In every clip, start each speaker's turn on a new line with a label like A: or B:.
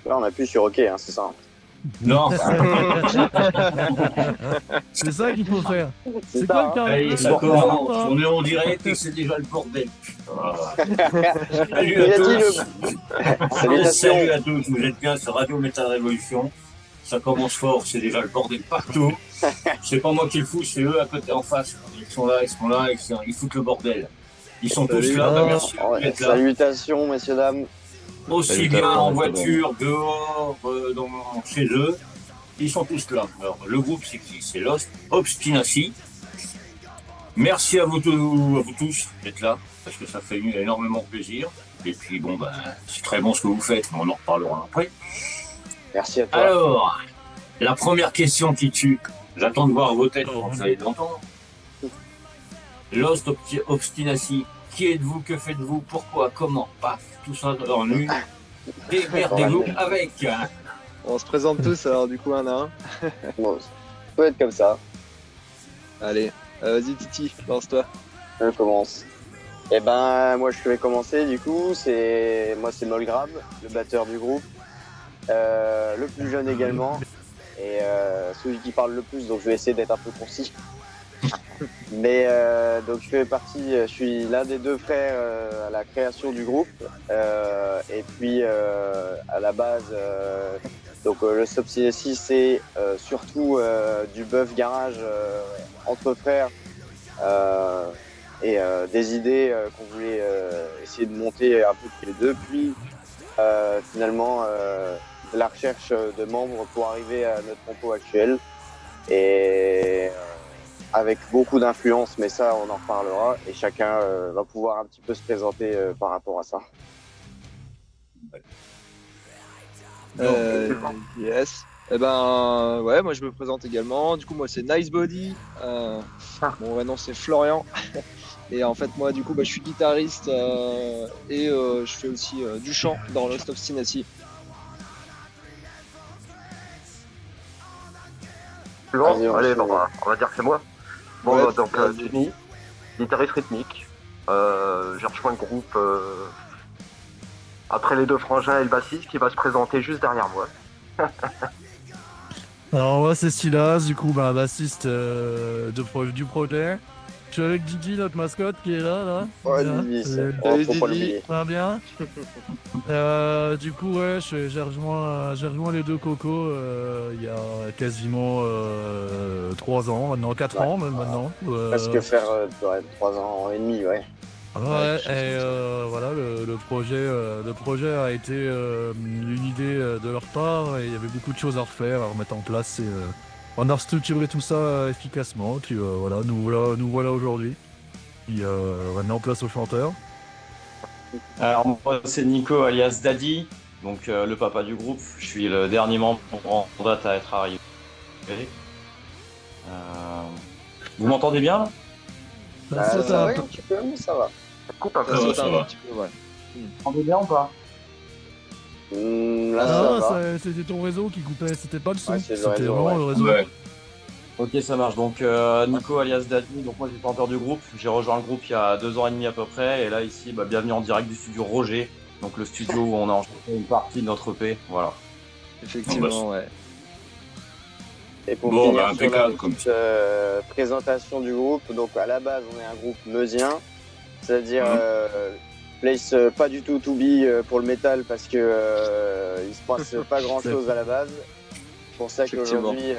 A: Là, on appuie sur OK, hein, c'est ça.
B: Non,
C: C'est ça qu'il faut faire. C'est
A: ça,
C: quoi le
B: allez,
C: caractère
B: ça
C: du
B: commence.
C: bordel,
B: On est en direct et c'est déjà le bordel. Ah. Salut
A: Il
B: à
A: a dit
B: tous.
A: Salutations.
B: Salut à tous. Vous êtes bien sur Radio Métal Révolution. Ça commence fort, c'est déjà le bordel partout. C'est pas moi qui le fous, c'est eux à côté en face. Ils sont là, ils foutent le bordel. Ils sont tous
A: Salut.
B: là, bah merci
A: Ouais,
B: d'être là.
A: salutations, messieurs, dames.
B: Aussi bien en voiture, dehors, chez eux. Ils sont tous là. Alors, le groupe, c'est qui? C'est Lost Obstinacy. Merci à vous tous d'être là, parce que ça fait énormément plaisir. Et puis, bon, ben, c'est très bon ce que vous faites, mais on en reparlera après.
A: Merci à toi.
B: Alors, la première question qui tue. J'attends de voir vos têtes quand vous allez l'entendre. Lost Obstinacy. Qui êtes-vous? Que faites-vous? Pourquoi? Comment? Paf, tout ça en une. Démerdez-vous avec.
D: On se présente tous alors du coup un à un.
A: Bon, ça peut être comme ça.
D: Allez, vas-y Titi, lance-toi.
A: Je commence. Eh ben, moi, je vais commencer, du coup. Moi, c'est Molgrab, le batteur du groupe. Le plus jeune également. Et celui qui parle le plus, donc je vais essayer d'être un peu concis. Mais donc je suis l'un des deux frères à la création du groupe et puis à la base donc le Obstinacy c'est surtout du bœuf garage entre frères et des idées qu'on voulait essayer de monter un peu tous les deux, puis finalement de la recherche de membres pour arriver à notre compo actuel et avec beaucoup d'influence, mais ça on en reparlera et chacun va pouvoir un petit peu se présenter par rapport à ça.
D: Yes. Eh ben ouais, moi je me présente également. Du coup moi c'est Nice Body. Mon vrai nom c'est Florian. Et en fait moi du coup je suis guitariste et je fais aussi du chant dans Lost Obstinacy.
E: Bon,
A: Vas-y,
E: allez, on va dire que c'est moi. Bon,
D: Ouais,
E: donc
D: vas-y.
E: Jimmy, guitariste rythmique. J'ai rejoint le groupe après les deux frangins et le bassiste qui va se présenter juste derrière moi.
C: Alors moi c'est Silas, du coup bassiste du projet. Je suis avec Didi, notre mascotte qui est là.
A: Ouais,
C: Bien.
A: Didi,
C: C'est-
A: faut pas l'oublier.
C: Très bien. Du coup ouais, j'ai rejoint les deux cocos il y a quasiment 3 ans, maintenant 4
A: Ouais.
C: ans même maintenant.
A: Presque faire 3 ans et demi, ouais.
C: Ouais, et voilà, le projet a été une idée de leur part et il y avait beaucoup de choses à refaire, à remettre en place. Et, on a restructuré tout ça efficacement. Puis voilà, nous voilà aujourd'hui. Puis maintenant, place au chanteur.
F: Alors moi c'est Nico alias Daddy, donc le papa du groupe. Je suis le dernier membre en date à être arrivé. Vous m'entendez bien là?
C: Ça,
A: Ça
C: un
A: va
C: peu.
A: un petit peu, mais ça va.
E: Ça coupe un peu.
D: Ça saute
B: ça
D: un
B: va.
D: petit peu, ouais.
F: Vous m'entendez bien ou pas?
A: Là, ça
C: Ah,
A: va.
C: c'était ton réseau qui coupait, c'était pas le son,
A: Ouais, c'est le
C: c'était
A: réseau,
C: vraiment
A: ouais.
C: le réseau.
B: Ouais.
F: Ok, ça marche. Donc Nico alias Daddy, donc moi je suis chanteur du groupe. J'ai rejoint le groupe il y a 2 ans et demi à peu près. Et là ici, bienvenue en direct du studio Roger. Donc le studio où on a enregistré une partie de notre EP. Voilà.
D: Effectivement, ouais.
A: Et pour
B: Bon,
A: finir
B: bah,
A: sur la
B: impeccable, comme
A: petite présentation du groupe, donc à la base on est un groupe meusien, c'est-à-dire place pas du tout to be pour le métal parce que il se passe pas grand-chose à la base. C'est pour ça
D: Effectivement.
A: qu'aujourd'hui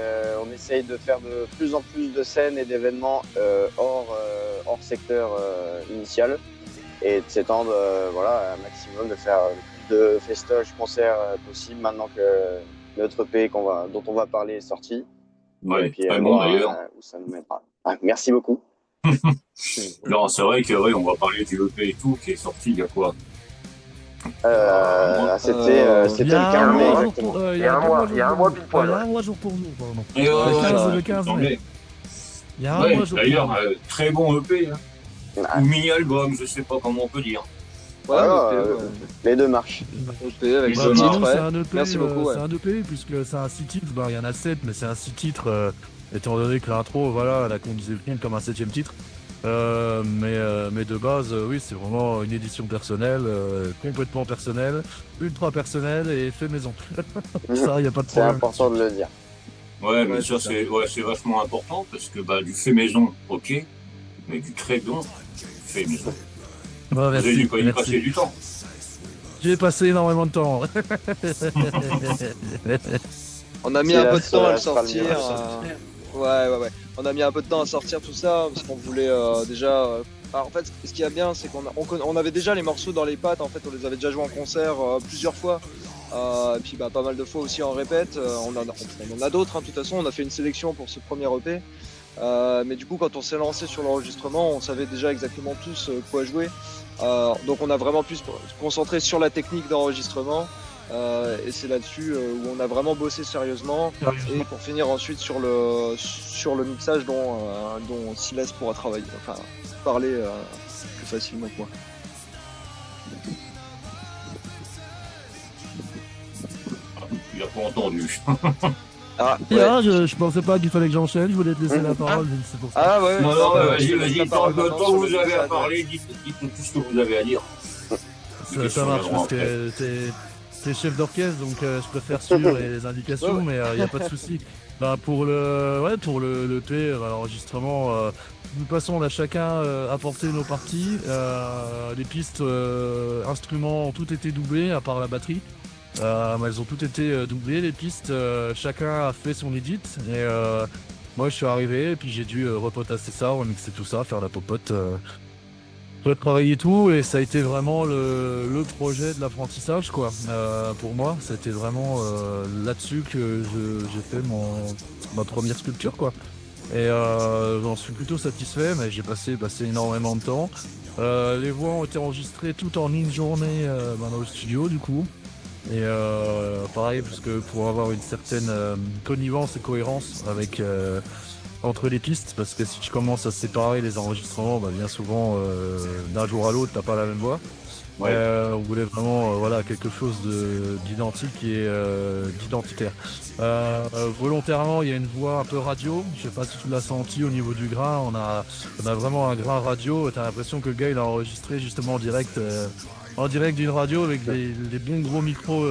A: on essaye de faire de plus en plus de scènes et d'événements hors secteur initial et de s'étendre voilà un maximum, de faire le plus de festoches, concerts possible maintenant que notre EP dont on va parler est sorti.
B: Ouais,
A: Et puis,
B: très bon
A: voir,
B: d'ailleurs.
A: où ça nous mènera. Ah, merci beaucoup.
B: Non, c'est vrai que on va parler du EP et tout qui est sorti il y a quoi?
A: C'était
C: Il y a
A: le 15
C: un
A: mai
C: mois jour
A: exactement.
C: pour,
E: Il y a un mois, il y a un mois
C: pour
E: pile
C: nous.
E: poil,
C: Il y a un
E: ouais.
C: mois jour pour nous, pardon.
B: Et
C: Le 15 mai. Il y a un
B: Ouais,
C: mois jour pour
B: d'ailleurs,
C: nous.
B: très bon EP. Hein.
A: Ah,
B: Ou mini-album, je sais pas comment on peut dire.
D: Ouais,
A: Voilà,
D: EP, ouais.
A: les deux marchent.
D: EP avec
B: Bah,
D: ce
B: bah,
D: titre,
C: nous,
D: ouais.
C: c'est un EP,
D: Merci beaucoup, ouais.
C: c'est un EP puisque c'est un 6 titres, il y en a 7, mais c'est un 6 titres, étant donné que l'intro, voilà, elle a conduit le film comme un 7ème titre. Mais de base, oui, c'est vraiment une édition personnelle, complètement personnelle, ultra personnelle et fait maison. Ça, y a pas de
A: C'est
C: problème.
A: important de le dire.
B: Ouais, mais
D: Ouais,
B: ça, c'est vachement important parce que bah, du fait maison, ok, mais du très bon fait maison.
C: Bah,
B: Vous avez
C: merci,
B: dû quand même y
C: merci.
B: passer du temps.
C: J'ai passé énormément de temps.
D: On a mis
A: C'est
D: un
A: là,
D: peu de
A: ça
D: temps à le
A: restera le
D: sortir.
A: mieux.
D: Ouais. On a mis un peu de temps à sortir tout ça parce qu'on voulait déjà. En fait, ce qui est bien, c'est on avait déjà les morceaux dans les pattes. En fait, on les avait déjà joués en concert plusieurs fois. Et puis pas mal de fois aussi en répète. On en a d'autres. Hein, de toute façon, on a fait une sélection pour ce premier EP. Mais du coup, quand on s'est lancé sur l'enregistrement, on savait déjà exactement tous quoi jouer. Donc, on a vraiment pu se concentrer sur la technique d'enregistrement. Et c'est là-dessus où on a vraiment bossé sérieusement. Et pour finir ensuite sur le mixage dont Silas pourra travailler, enfin parler plus facilement que moi.
B: Il a pas entendu.
D: Ah,
C: Je pensais pas qu'il fallait que j'enchaîne, je voulais te laisser la parole, c'est pour ça.
D: ouais.
B: Non, vas-y,
D: La parole
B: tant
D: maintenant
B: que
D: sur
B: vous
D: le
B: avez à
D: mixage,
B: parler, dites tout ce que vous avez à dire.
C: Ça marche parce que t'es chef d'orchestre, donc je préfère suivre les indications,
D: Ouais.
C: mais il n'y a pas de souci. Bah, pour le P, l'enregistrement, de toute façon, on a chacun apporté nos parties. Les pistes instruments ont toutes été doublées, à part la batterie. Elles ont toutes été doublées, les pistes. Chacun a fait son edit. Et moi, je suis arrivé, et puis j'ai dû repotasser ça, remixer tout ça, faire la popote. Travailler tout, et ça a été vraiment le projet de l'apprentissage, quoi. Pour moi, c'était vraiment là-dessus que j'ai fait ma première sculpture, quoi. Et j'en suis plutôt satisfait, mais j'ai passé énormément de temps. Les voix ont été enregistrées tout en une journée dans le studio, du coup. Et pareil, parce que pour avoir une certaine connivence et cohérence avec entre les pistes, parce que si tu commences à séparer les enregistrements, bah, bien souvent d'un jour à l'autre t'as pas la même voix.
B: Ouais.
C: On voulait vraiment quelque chose d'identique et d'identitaire. Volontairement, il y a une voix un peu radio. Je sais pas si tu l'as senti au niveau du grain. On a vraiment un grain radio. T'as l'impression que le gars il a enregistré justement en direct d'une radio avec des bons gros micros,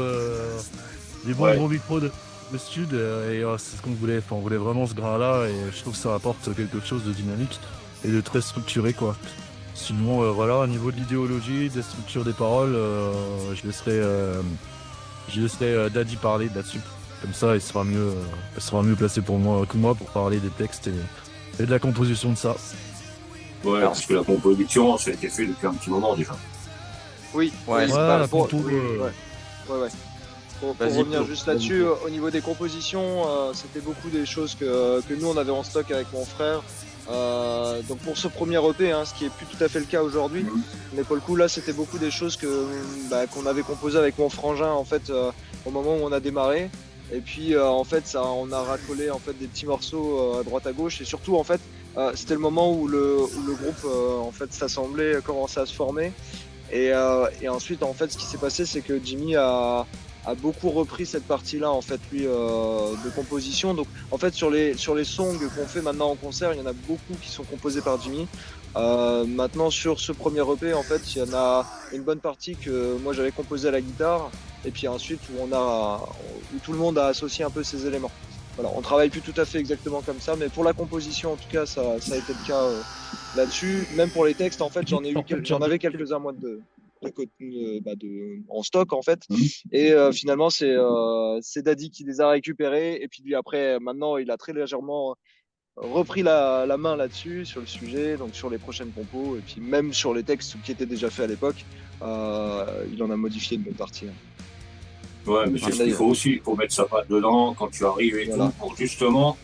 C: gros micros de stud. Et c'est ce qu'on voulait. Enfin, on voulait vraiment ce grain-là. Et je trouve que ça apporte quelque chose de dynamique et de très structuré, quoi. Sinon, voilà, au niveau de l'idéologie, des structures des paroles, je laisserai Daddy parler là-dessus. Comme ça, il sera mieux placé que moi pour parler des textes et de la composition de ça.
B: Ouais, parce que la composition, ça a été fait depuis un petit moment déjà.
D: Oui,
C: Ouais,
D: c'est
C: la
D: pas pour,
C: compo,
D: ouais. Pour
F: Vas-y,
D: revenir
F: Flo.
D: juste là-dessus, au niveau des compositions, c'était beaucoup des choses que nous on avait en stock avec mon frère. Donc pour ce premier EP, hein, ce qui est plus tout à fait le cas aujourd'hui, mais pour le coup là c'était beaucoup des choses qu'on avait composées avec mon frangin en fait au moment où on a démarré. Et puis en fait on a racolé en fait des petits morceaux à droite à gauche, et surtout en fait c'était le moment où le groupe en fait s'assemblait, commençait à se former. Et ensuite, en fait, ce qui s'est passé, c'est que Jimmy a beaucoup repris cette partie-là, en fait, lui, de composition. Donc, en fait, sur les songs qu'on fait maintenant en concert, il y en a beaucoup qui sont composés par Jimmy. Maintenant, sur ce premier EP, en fait, il y en a une bonne partie que moi j'avais composé à la guitare, et puis ensuite où tout le monde a associé un peu ses éléments. Voilà, on travaille plus tout à fait exactement comme ça, mais pour la composition, en tout cas, ça a été le cas là-dessus. Même pour les textes, en fait, j'en avais quelques-uns moi en stock en fait. Et finalement, c'est Daddy qui les a récupérés. Et puis lui après, maintenant, il a très légèrement repris la main là-dessus sur le sujet, donc sur les prochaines compos, et puis même sur les textes qui étaient déjà faits à l'époque, il en a modifié une bonne partie.
B: Ouais, mais c'est ce qu'il faut aussi. Il faut mettre sa patte dedans quand tu arrives et
D: Voilà.
B: tout, pour justement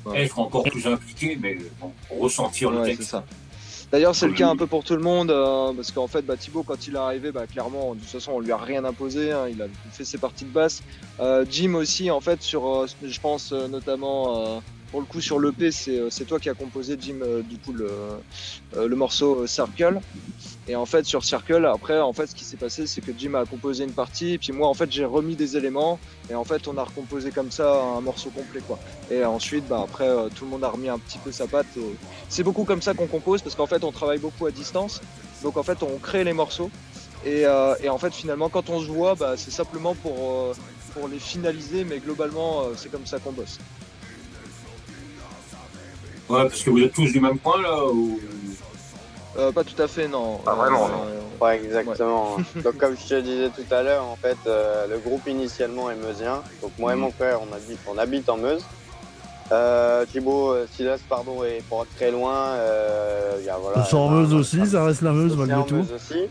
D: Ouais.
B: être encore plus impliqué, mais bon, ressentir le
D: Ouais,
B: texte.
D: c'est ça. D'ailleurs, c'est le cas un peu pour tout le monde, parce qu'en fait, Thibaut, quand il est arrivé, clairement, de toute façon, on lui a rien imposé, hein, il a fait ses parties de basse. Jim aussi, en fait, je pense notamment pour le coup sur l'EP, c'est toi qui as composé, Jim, du coup le morceau Circle. Et en fait sur Circle, après en fait ce qui s'est passé, c'est que Jim a composé une partie, et puis moi en fait j'ai remis des éléments, et en fait on a recomposé comme ça un morceau complet, quoi. Et ensuite après tout le monde a remis un petit peu sa patte. Et c'est beaucoup comme ça qu'on compose, parce qu'en fait on travaille beaucoup à distance, donc en fait on crée les morceaux, et en fait finalement quand on se voit, c'est simplement pour les finaliser, mais globalement c'est comme ça qu'on bosse.
B: Ouais, parce que vous êtes tous du même coin là ou...
D: Pas tout à fait, non.
E: Pas vraiment, non.
A: Ouais, exactement. Donc, comme je te disais tout à l'heure, en fait, le groupe initialement est meusien. Donc, moi et mon frère, on habite en Meuse. Thibaut, Silas, pardon, est pas très loin. Voilà,
C: C'est en Meuse aussi, ça reste la Meuse malgré
A: en
C: tout.
A: Meuse aussi.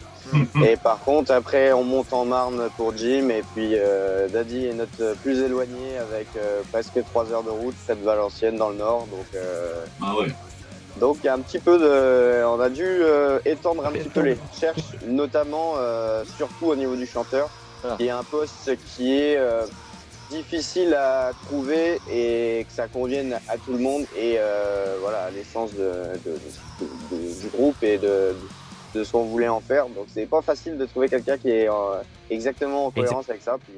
A: Et par contre, après, on monte en Marne pour Jim. Et puis, Daddy est notre plus éloigné avec presque 3 heures de route, près de Valenciennes dans le nord. Donc,
B: Ah ouais.
A: donc il y a un petit peu de... On a dû étendre un petit peu les recherches, notamment surtout au niveau du chanteur, qui est un poste qui est difficile à trouver et que ça convienne à tout le monde, et voilà, l'essence du groupe et de ce qu'on voulait en faire. Donc c'est pas facile de trouver quelqu'un qui est exactement en cohérence avec ça. Puis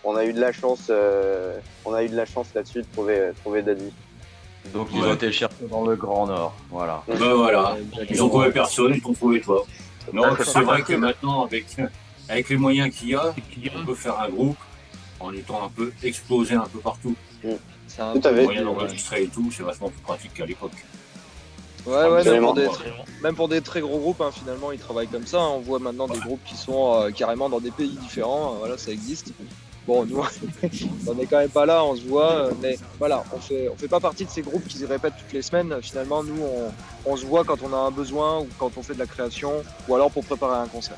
A: on a eu de la chance, là-dessus de trouver Daddy.
F: Donc ils ont été chercher dans le Grand Nord, voilà.
B: Voilà, ils ont trouvé personne, ils t'ont trouvé toi. Non, c'est vrai que maintenant, avec les moyens qu'il y a, on peut faire un groupe en étant un peu explosé un peu partout.
D: C'est un
A: Tout à fait.
B: Les moyens d'enregistrer et tout, c'est vachement plus pratique qu'à l'époque.
D: Ouais,
A: Absolument.
D: même pour des très gros groupes, finalement, ils travaillent comme ça. On voit maintenant des groupes qui sont carrément dans des pays différents. Voilà, ça existe. Bon, nous, on n'est quand même pas là, on se voit, mais voilà, on fait pas partie de ces groupes qui se répètent toutes les semaines. Finalement, nous, on se voit quand on a un besoin, ou quand on fait de la création, ou alors pour préparer un concert.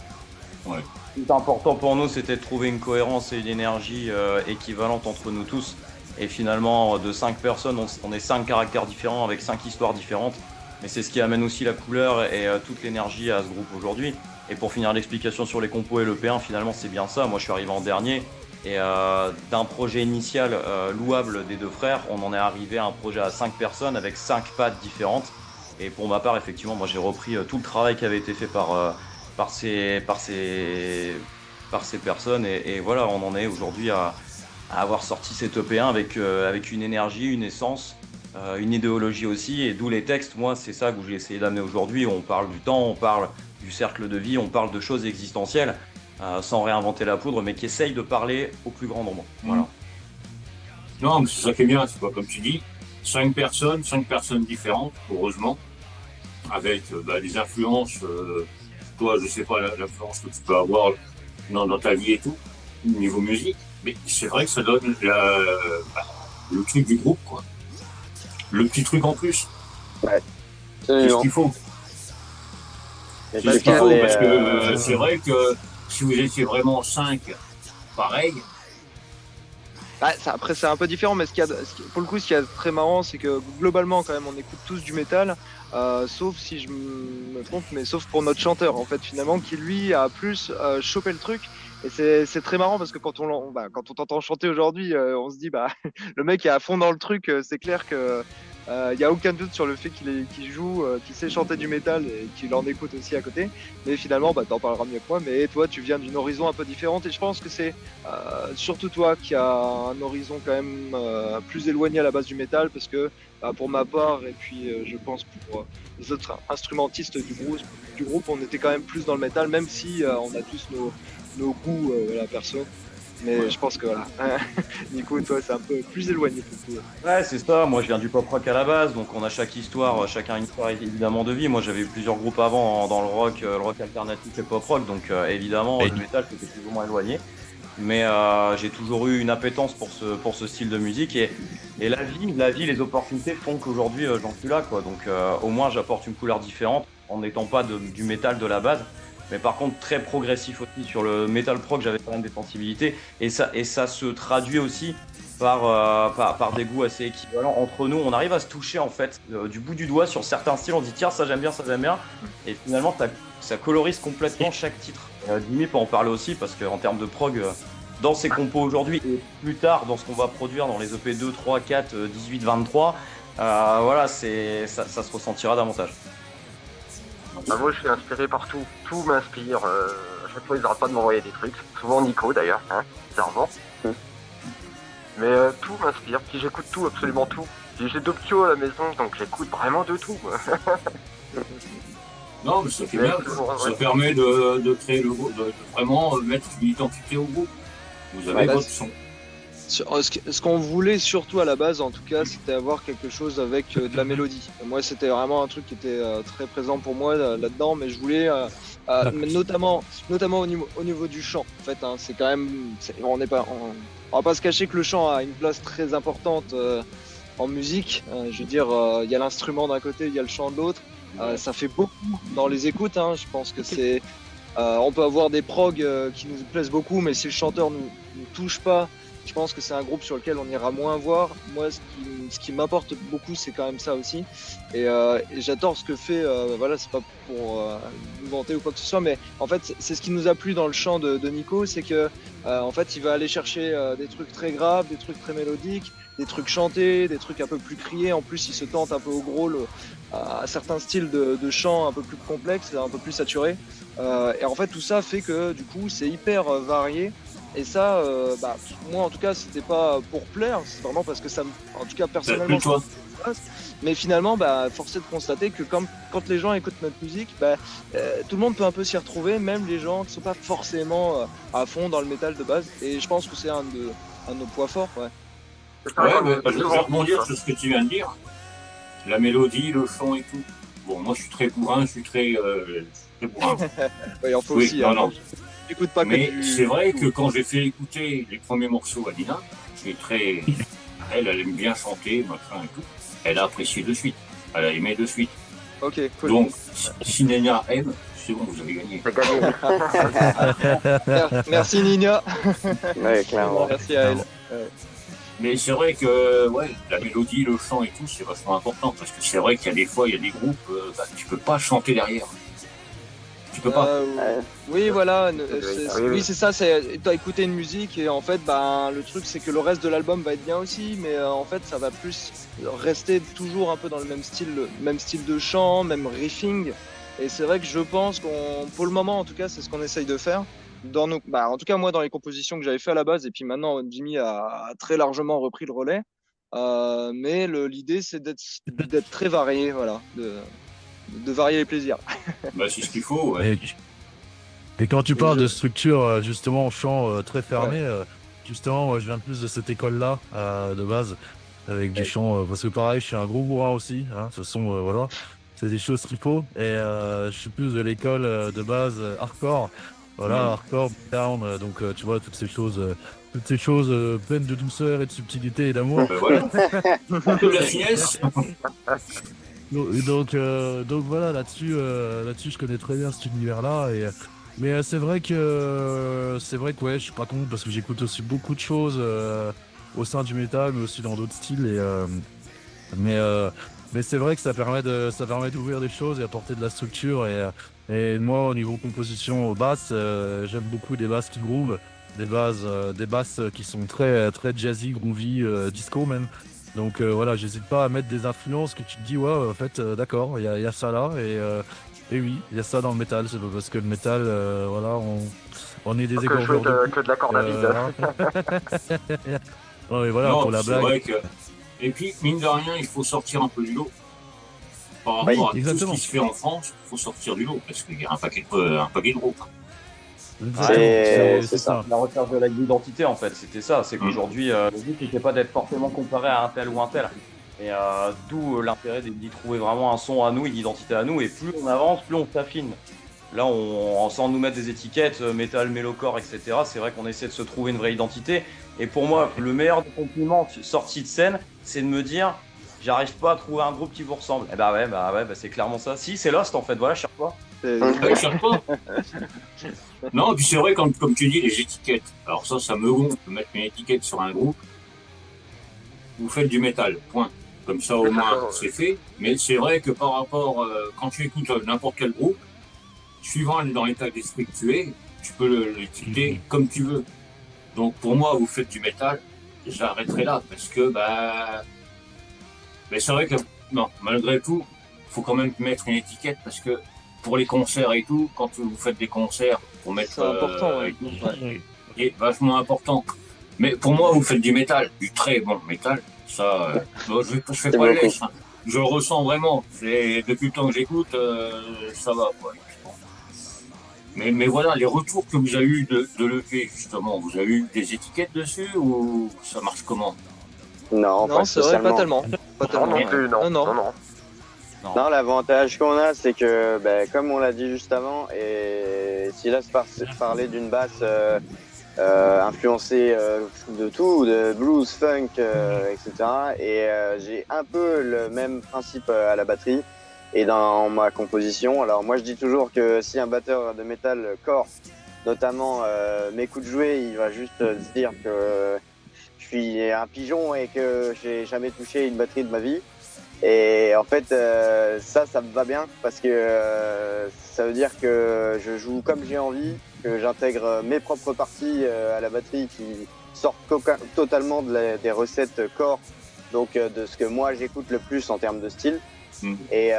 B: Ouais.
F: Ce qui est important pour nous, c'était de trouver une cohérence et une énergie équivalente entre nous tous. Et finalement, de 5 personnes, on est 5 caractères différents avec 5 histoires différentes. Mais c'est ce qui amène aussi la couleur et toute l'énergie à ce groupe aujourd'hui. Et pour finir l'explication sur les compos et le P1, finalement, c'est bien ça. Moi, je suis arrivé en dernier. Et d'un projet initial louable des deux frères, on en est arrivé à un projet à 5 personnes avec 5 pattes différentes. Et pour ma part, effectivement, moi j'ai repris tout le travail qui avait été fait par ces personnes. Et voilà, on en est aujourd'hui à avoir sorti cet EP1 avec une énergie, une essence, une idéologie aussi. Et d'où les textes, moi c'est ça que j'ai essayé d'amener aujourd'hui. On parle du temps, on parle du cercle de vie, on parle de choses existentielles. Sans réinventer la poudre, mais qui essaye de parler au plus grand nombre. Voilà.
B: Non, mais c'est ça qui est bien, c'est pas comme tu dis, 5 personnes différentes, heureusement, avec des influences, toi, je sais pas l'influence que tu peux avoir dans ta vie et tout, au niveau musique, mais c'est vrai que ça donne le truc du groupe, quoi. Le petit truc en plus.
A: Ouais.
B: C'est ce qu'il faut. C'est ce qu'il faut, parce que c'est vrai que si vous étiez vraiment 5 pareil.
D: Après, c'est un peu différent, mais pour le coup, ce qui est très marrant, c'est que globalement, quand même, on écoute tous du métal, sauf si je me trompe, mais sauf pour notre chanteur, en fait, finalement, qui lui a plus chopé le truc. Et c'est très marrant parce que quand on t'entend chanter aujourd'hui, on se dit, le mec est à fond dans le truc, c'est clair que. Y a aucun doute sur le fait qu'il joue, qu'il sait chanter du métal et qu'il en écoute aussi à côté. Mais finalement, t'en parleras mieux que moi. Mais toi, tu viens d'une horizon un peu différente, et je pense que c'est surtout toi qui as un horizon quand même plus éloigné à la base du métal, parce que pour ma part, et puis je pense pour les autres instrumentistes du groupe, on était quand même plus dans le métal, même si on a tous nos goûts perso. Mais je pense que voilà, Nico, toi, c'est un peu plus éloigné pour toi.
F: Ouais, c'est ça. Moi, je viens du pop rock à la base, donc on a chacun une histoire évidemment de vie. Moi, j'avais eu plusieurs groupes avant dans le rock alternatif et pop rock, donc évidemment, le métal c'était plus ou moins éloigné. Mais j'ai toujours eu une appétence pour ce style de musique, et la vie, les opportunités font qu'aujourd'hui j'en suis là, quoi. Donc au moins, j'apporte une couleur différente en n'étant pas du métal de la base. Mais par contre, très progressif aussi. Sur le metal prog, j'avais quand même des sensibilités. Et ça se traduit aussi par des goûts assez équivalents. Entre nous, on arrive à se toucher, en fait, du bout du doigt sur certains styles. On se dit, tiens, ça j'aime bien, ça j'aime bien. Et finalement, ça colorise complètement chaque titre. Jimmy peut en parler aussi, parce qu'en termes de prog, dans ses compos aujourd'hui, et plus tard, dans ce qu'on va produire dans les EP 2, 3, 4, 18, 23, voilà, ça se ressentira davantage.
E: Bah, moi, je suis inspiré par tout. Tout m'inspire. À chaque fois, ils n'arrêtent pas de m'envoyer des trucs. Souvent Nico, d'ailleurs, hein, bizarrement. Mais tout m'inspire. Puis j'écoute tout, absolument tout. Puis j'ai 2 ptios à la maison, donc j'écoute vraiment de tout.
B: Non, mais ça fait
E: Mais
B: bien.
E: toujours,
B: Ça
E: ouais.
B: permet de créer le groupe, de vraiment mettre une identité au groupe. Vous avez
D: Ouais,
B: votre son.
D: Ce qu'on voulait surtout à la base, en tout cas, c'était avoir quelque chose avec de la mélodie. Moi, c'était vraiment un truc qui était très présent pour moi là-dedans, mais je voulais, mais notamment au niveau du chant. En fait, hein, c'est quand même, on va pas se cacher que le chant a une place très importante en musique. Je veux dire, il y a l'instrument d'un côté, il y a le chant de l'autre. Ça fait beaucoup dans les écoutes. Hein. Je pense que c'est, on peut avoir des progs qui nous plaisent beaucoup, mais si le chanteur nous touche pas, je pense que c'est un groupe sur lequel on ira moins voir. Moi, ce qui m'importe beaucoup, c'est quand même ça aussi. Et j'adore ce que fait, voilà, c'est pas pour nous vanter ou quoi que ce soit, mais en fait, c'est ce qui nous a plu dans le chant de Nico, c'est que, en fait, il va aller chercher des trucs très graves, des trucs très mélodiques, des trucs chantés, des trucs un peu plus criés. En plus, il se tente un peu au gros à certains styles de chant un peu plus complexes, un peu plus saturés. Et en fait, tout ça fait que, du coup, c'est hyper varié. Et ça, bah, moi en tout cas, c'était pas pour plaire, c'est vraiment parce que ça me, en tout cas personnellement,
B: Plus toi.
D: mais finalement, bah, force est de constater que quand les gens écoutent notre musique, bah, tout le monde peut un peu s'y retrouver, même les gens qui sont pas forcément à fond dans le métal de base. Et je pense que c'est un de nos points forts. Ouais.
E: C'est ça,
B: Ouais,
E: comme
B: mais
E: on
B: je
E: dit
B: vais
E: souvent,
B: rebondir
E: ça.
B: sur ce que tu viens de dire. La mélodie, le chant et tout. Bon, moi, je suis très bourrin, je suis très bourrin.
D: Ouais, il en faut
B: Oui,
D: aussi.
B: non,
D: Hein,
B: non.
D: j'écoute pas que
B: Mais
D: du.
B: c'est vrai que quand j'ai fait écouter les premiers morceaux à Nina, qui est très. Elle aime bien chanter, machin et tout. Elle a apprécié de suite. Elle a aimé de suite.
D: Ok, cool.
B: Donc, si Nina aime, c'est bon, vous avez gagné.
E: C'est gagné.
D: Merci Nina.
A: Ouais, clairement.
D: Merci à elle.
B: Mais c'est vrai que ouais, la mélodie, le chant et tout, c'est vachement important. Parce que c'est vrai qu'il y a des fois, il y a des groupes, bah, tu peux pas chanter derrière. Tu peux pas.
D: Oui, voilà.
E: Oui,
D: Oui, c'est ça. T'as écouté une musique et en fait, ben, le truc, c'est que le reste de l'album va être bien aussi, mais en fait, ça va plus rester toujours un peu dans le même style de chant, même riffing. Et c'est vrai que je pense pour le moment, en tout cas, c'est ce qu'on essaye de faire. En tout cas, moi, dans les compositions que j'avais fait à la base, et puis maintenant, Jimmy a très largement repris le relais. Mais l'idée, c'est d'être très varié, voilà, de varier les plaisirs.
B: Bah, c'est ce qu'il faut. Ouais.
C: Et quand tu
D: Et
C: parles
D: je-
C: de structure, justement, en chant très fermé,
D: Ouais.
C: justement, moi, je viens plus de cette école-là, de base, avec du chant, parce que pareil, je suis un gros bourrin aussi, hein, de toute façon, voilà, c'est des choses qu'il faut, et je suis plus de l'école de base hardcore, voilà, hardcore, down, donc tu vois, toutes ces choses pleines de douceur et de subtilité et d'amour.
B: Voilà. Un peu de la finesse.
C: Donc voilà, là-dessus, je connais très bien cet univers-là. Mais c'est vrai que ouais, je suis pas contre parce que j'écoute aussi beaucoup de choses au sein du métal, mais aussi dans d'autres styles. Mais, euh, mais c'est vrai que ça permet d'ouvrir des choses et apporter de la structure. Et moi, au niveau composition basse, j'aime beaucoup des basses qui groove, des basses qui sont très jazzy, groovy, disco même. Donc voilà, j'hésite pas à mettre des influences que tu te dis, ouais, en fait, d'accord, il y a ça là. Et oui, il y a ça dans le métal. C'est pas parce que le métal, voilà, on est des
E: Que
C: égorgeurs de
E: que de la corde à vide.
C: hein. Ouais, mais voilà,
B: Non,
C: pour la
B: c'est
C: blague.
B: vrai que. Et puis, mine de rien, il faut sortir un peu du lot. Par
A: Oui,
B: rapport à tout ce
C: exactement.
B: qui se fait en France, il faut sortir du lot, parce qu'il y a un paquet de groupes.
C: C'est
A: c'est ça.
C: ça.
F: La recherche de l'identité, en fait, c'était ça. C'est qu'aujourd'hui, le but, c'était pas d'être forcément comparé à un tel ou un tel. Et d'où l'intérêt d'y trouver vraiment un son à nous, une identité à nous. Et plus on avance, plus on s'affine. Là, sans nous mettre des étiquettes, métal, mélocore, etc., c'est vrai qu'on essaie de se trouver une vraie identité. Et pour moi, le meilleur des compliments sorti de scène, c'est de me dire, j'arrive pas à trouver un groupe qui vous ressemble. Et bah ouais, c'est clairement ça. Si, c'est Lost, en fait, voilà, cherche pas.
B: Ouais, cherche pas. Non, et puis c'est vrai, comme tu dis, les étiquettes. Alors ça me gonfle de mettre une étiquette sur un groupe. Vous faites du métal, point. Comme ça, au
E: Oui, c'est
B: moins,
E: ça, ouais.
B: c'est fait. Mais c'est vrai que par rapport, quand tu écoutes n'importe quel groupe, suivant dans l'état d'esprit que tu peux l'étiqueter comme tu veux. Donc pour moi, vous faites du métal, j'arrêterai là parce que bah Mais c'est vrai que, non, malgré tout, faut quand même mettre une étiquette parce que pour les concerts et tout, quand vous faites des concerts, faut mettre
D: C'est important, ouais.
B: et tout, qui est vachement important. Mais pour moi, vous faites du métal, du très bon métal. Ça, bon, je fais pas le lèche. Hein. Je le ressens vraiment. Depuis le temps que j'écoute, ça va. Quoi. Mais voilà, les retours que vous avez eu de l'EP, justement, vous avez eu des étiquettes dessus ou ça marche comment?
A: Non, pas
D: c'est vrai, pas
A: spécialement.
D: tellement. Pas
E: Non,
D: tellement.
E: non plus, non.
D: Non.
A: Non, l'avantage qu'on a, c'est que, comme on l'a dit juste avant, et Silas parlait d'une basse influencée de tout, de blues, funk, etc. Et j'ai un peu le même principe à la batterie et dans ma composition. Alors moi, je dis toujours que si un batteur de métal core, notamment, m'écoute jouer, il va juste se dire que je suis un pigeon et que j'ai jamais touché une batterie de ma vie. Et en fait, ça me va bien parce que ça veut dire que je joue comme j'ai envie, que j'intègre mes propres parties à la batterie qui sortent totalement des recettes core, donc de ce que moi j'écoute le plus en termes de style. Et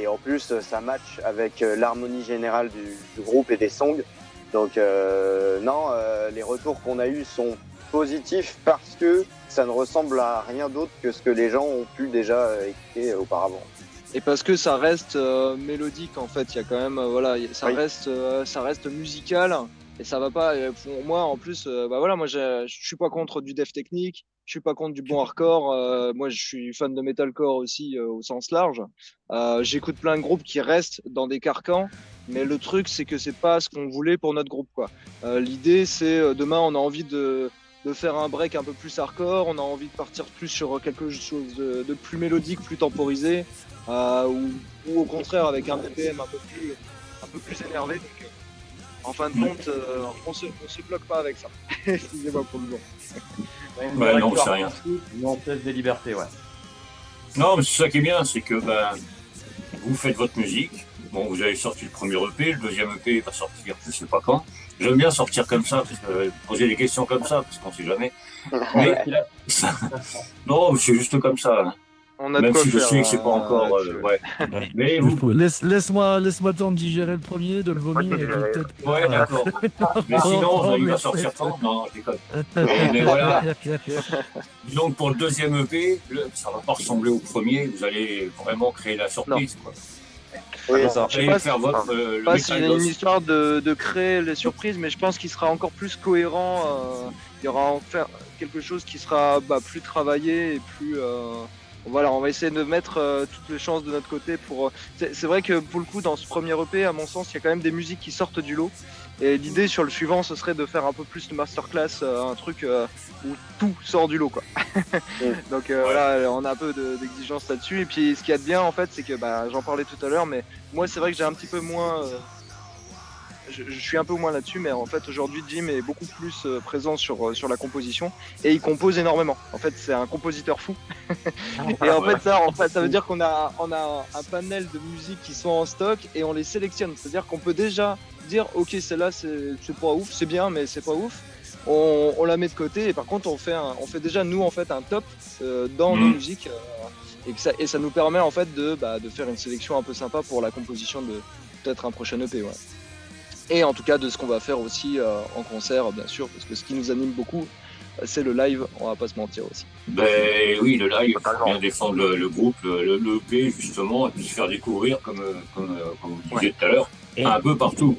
A: en plus, ça match avec l'harmonie générale du groupe et des songs. Donc non, les retours qu'on a eus sont positifs parce que ça ne ressemble à rien d'autre que ce que les gens ont pu déjà écouter auparavant.
D: Et parce que ça reste mélodique en fait, il y a quand même ça reste musical et ça va pas. Pour moi en plus, moi je suis pas contre du death technique, je suis pas contre du bon hardcore. Moi je suis fan de metalcore aussi au sens large. J'écoute plein de groupes qui restent dans des carcans, mais le truc c'est que c'est pas ce qu'on voulait pour notre groupe quoi. L'idée c'est demain on a envie de faire un break un peu plus hardcore, on a envie de partir plus sur quelque chose de plus mélodique, plus temporisé, ou au contraire avec un BPM un peu plus énervé. Donc, en fin de compte, on se bloque pas avec ça. Excusez-moi pour le nom.
B: Ouais, non, c'est rien.
F: On laisse des libertés, ouais.
B: Non, mais c'est ça qui est bien, c'est que vous faites votre musique. Bon, vous avez sorti le premier EP, le deuxième EP va sortir je sais pas quand. J'aime bien sortir comme ça, poser des questions comme ça, parce qu'on sait jamais. Mais non, c'est juste comme ça. Hein.
D: On a
B: même
D: de quoi
B: si je
D: faire,
B: sais que c'est pas encore. Ouais. Mais vous.
C: Laisse-moi le temps de digérer le premier, de le vomir et puis peut-être.
B: Ouais, d'accord. Mais sinon, il va sortir quand? Non, je déconne. Mais voilà. Disons que pour le deuxième EP, ça va pas ressembler au premier. Vous allez vraiment créer la surprise, quoi.
A: Oui,
D: je sais pas s'il y a une histoire de créer les surprises, mais je pense qu'il sera encore plus cohérent. Il y aura enfin quelque chose qui sera plus travaillé et plus. Voilà, on va essayer de mettre toutes les chances de notre côté pour. C'est vrai que pour le coup, dans ce premier EP, à mon sens, il y a quand même des musiques qui sortent du lot. Et l'idée sur le suivant, ce serait de faire un peu plus de masterclass, un truc où tout sort du lot, quoi. Donc voilà, on a un peu d'exigence là-dessus. Et puis ce qu'il y a de bien, en fait, c'est que j'en parlais tout à l'heure, mais moi, c'est vrai que j'ai un petit peu moins. Je suis un peu moins là-dessus, mais en fait aujourd'hui Jim est beaucoup plus présent sur la composition et il compose énormément. En fait, c'est un compositeur fou. Et en fait, ça veut dire qu'on a un panel de musiques qui sont en stock et on les sélectionne. C'est-à-dire qu'on peut déjà dire ok, celle-là c'est pas ouf, c'est bien, mais c'est pas ouf. On la met de côté et par contre on fait déjà nous en fait un top dans nos musiques et ça nous permet en fait de faire une sélection un peu sympa pour la composition de peut-être un prochain EP. Ouais. Et en tout cas de ce qu'on va faire aussi en concert, bien sûr, parce que ce qui nous anime beaucoup, c'est le live, on va pas se mentir aussi.
B: Ben oui, le live, il faut bien défendre le groupe, le EP justement, et puis se faire découvrir, comme vous disiez tout à l'heure, un peu partout.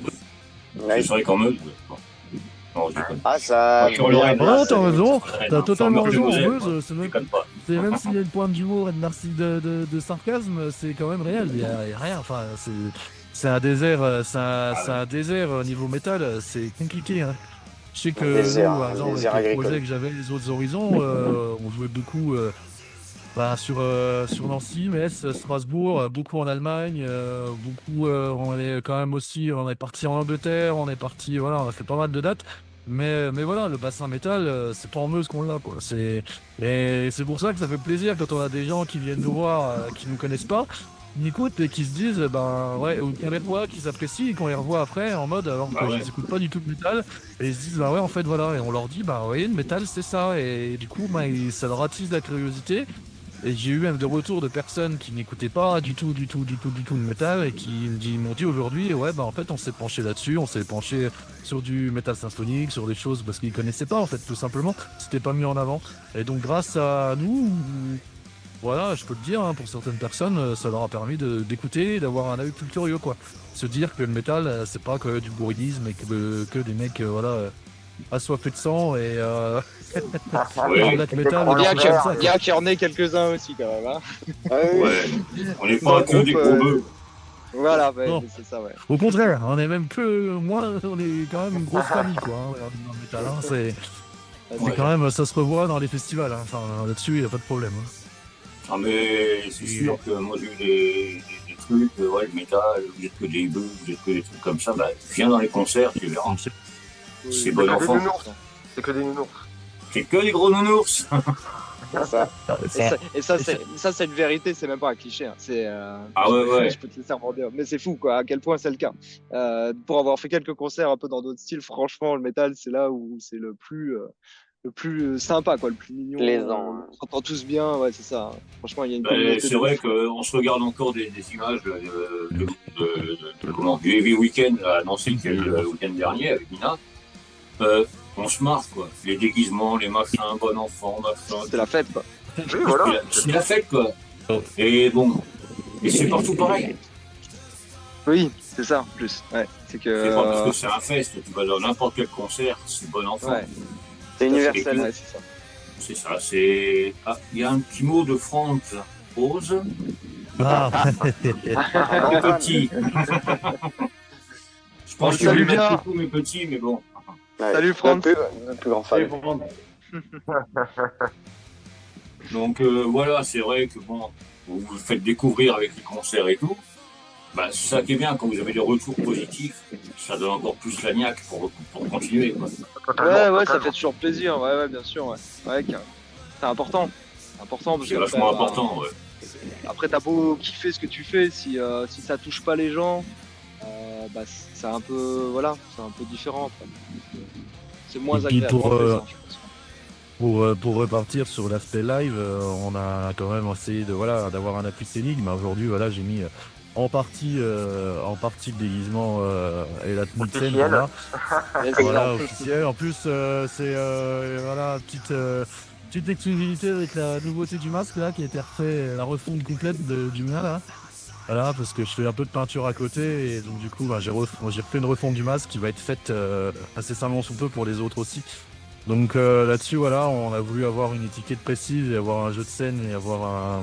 B: C'est vrai qu'en Meuse. Non, je déconne.
A: Ah, ça.
C: Non, t'as raison, t'as totalement raison.
B: Meuse,
C: En Meuse, c'est même s'il y a une pointe d'humour et de sarcasme, c'est quand même réel. Il y a rien, enfin, c'est un désert, c'est un désert au niveau métal, c'est compliqué. Hein. Je sais que nous, par exemple, avec le projet que j'avais, les autres horizons, on jouait beaucoup sur Nancy, Metz, Strasbourg, beaucoup en Allemagne, beaucoup, on est quand même aussi, on est parti en Angleterre, on a fait pas mal de dates. Mais voilà, le bassin métal, c'est pas en Meuse qu'on l'a, quoi. Et c'est pour ça que ça fait plaisir quand on a des gens qui viennent nous voir, qui nous connaissent pas, qui écoutent et qui se disent, ou qui les voient, qui s'apprécient et qu'on les revoit après en mode, alors que je les écoute pas du tout le métal, et ils se disent, en fait, voilà, et on leur dit, le métal, c'est ça, et du coup, ça leur attise la curiosité. Et j'ai eu même des retours de personnes qui n'écoutaient pas du tout le métal et qui m'ont dit aujourd'hui, ouais, bah en fait, on s'est penché là-dessus, on s'est penché sur du métal symphonique, sur des choses parce qu'ils connaissaient pas, en fait, tout simplement. C'était pas mis en avant. Et donc, grâce à nous, voilà, je peux te dire, hein, pour certaines personnes, ça leur a permis d'écouter, d'avoir un œil plus curieux, quoi. Se dire que le métal, c'est pas que du bourrinisme et que des mecs, assoiffés de sang et
B: Ouais.
C: black metal.
E: croyants
C: des choses comme ça,
D: Bien qu'il y en ait quelques-uns aussi quand même. Hein.
A: Ah oui,
B: Ouais. On n'est
D: Dans
B: pas
D: le
B: que
D: groupe,
B: des gros bœufs.
D: Voilà, ouais,
C: Non.
D: mais c'est ça, ouais.
C: Au contraire, on est même que moi, on est quand même une grosse famille, quoi. Hein, dans le métal, hein, c'est
B: Ouais.
C: quand même, ça se revoit dans les festivals. Hein. Enfin, là-dessus, il n'y a pas de problème. Hein.
B: Ah, mais c'est sûr que moi j'ai eu des trucs, ouais, le métal, vous êtes que des bœufs, vous êtes que des trucs comme ça, bah viens dans les concerts, tu verras. C'est bon
E: que des
B: enfant.
E: nounours. C'est que des nounours.
B: C'est que des gros nounours.
A: c'est ça.
D: Et ça, c'est une vérité, c'est même pas un cliché. Hein. C'est,
B: Ah ouais, ouais.
D: je peux te laisser rebondir. Mais c'est fou, quoi, à quel point c'est le cas. Pour avoir fait quelques concerts un peu dans d'autres styles, franchement, le métal, c'est là où c'est le plus sympa, quoi, le plus mignon.
A: Plaisant, hein.
D: On s'entend tous bien, ouais, c'est ça. Hein. Franchement, il y a une
B: Bah,
D: communauté.
B: c'est
D: de
B: vrai
D: ouf.
B: qu'on se regarde encore des images du Heavy Weekend là, à Nancy qui a eu le week-end dernier avec Nina. On se marre quoi. Les déguisements, les machins, bon enfant, machin.
D: C'était la fête, quoi.
E: Oui, voilà.
B: C'est la fête quoi. Et bon, et c'est partout pareil.
D: Oui, c'est ça, en plus. Ouais, c'est que.
B: C'est pas parce que c'est un fest, tu vas dans n'importe quel concert, c'est bon enfant.
D: Ouais.
A: C'est universel.
D: Ouais, c'est ça.
B: C'est ça, c'est. Ah, il y a un petit mot de France Rose.
C: Ah,
B: En petit. Je pense que je vais
D: Salut
B: mettre
D: bien.
B: tous mes petits, mais bon.
A: Ouais,
D: Salut, Franck.
A: Un plus grand fan.
B: Donc voilà, c'est vrai que bon, vous vous faites découvrir avec les concerts et tout. Bah, c'est ça qui est bien, quand vous avez des retours positifs, ça donne encore plus la niaque pour continuer. Quoi.
D: Ouais, ça fait toujours plaisir. Ouais, bien sûr. Ouais, c'est important. C'est important parce
B: C'est
D: que
B: vachement
D: après,
B: important, ouais.
D: après, t'as beau kiffer ce que tu fais, si ça touche pas les gens, bah, c'est un peu, voilà, c'est un peu différent. Quoi. C'est moins
C: Et puis
D: agréable.
C: pour,
D: moins plaisant, je pense.
C: pour repartir sur l'aspect live, on a quand même essayé d'avoir un appui scénique. Mais aujourd'hui, voilà, j'ai mis en partie le déguisement et la tenue de scène.
E: Officiel.
C: Voilà, officiel. En plus, c'est voilà, petite exclusivité avec la nouveauté du masque là, qui a été refait, la refonte complète du mien là. Voilà, parce que je fais un peu de peinture à côté et donc du coup, bah, j'ai refait une refonte du masque qui va être faite incessamment sous peu pour les autres aussi. Donc là-dessus, voilà, on a voulu avoir une étiquette précise et avoir un jeu de scène et avoir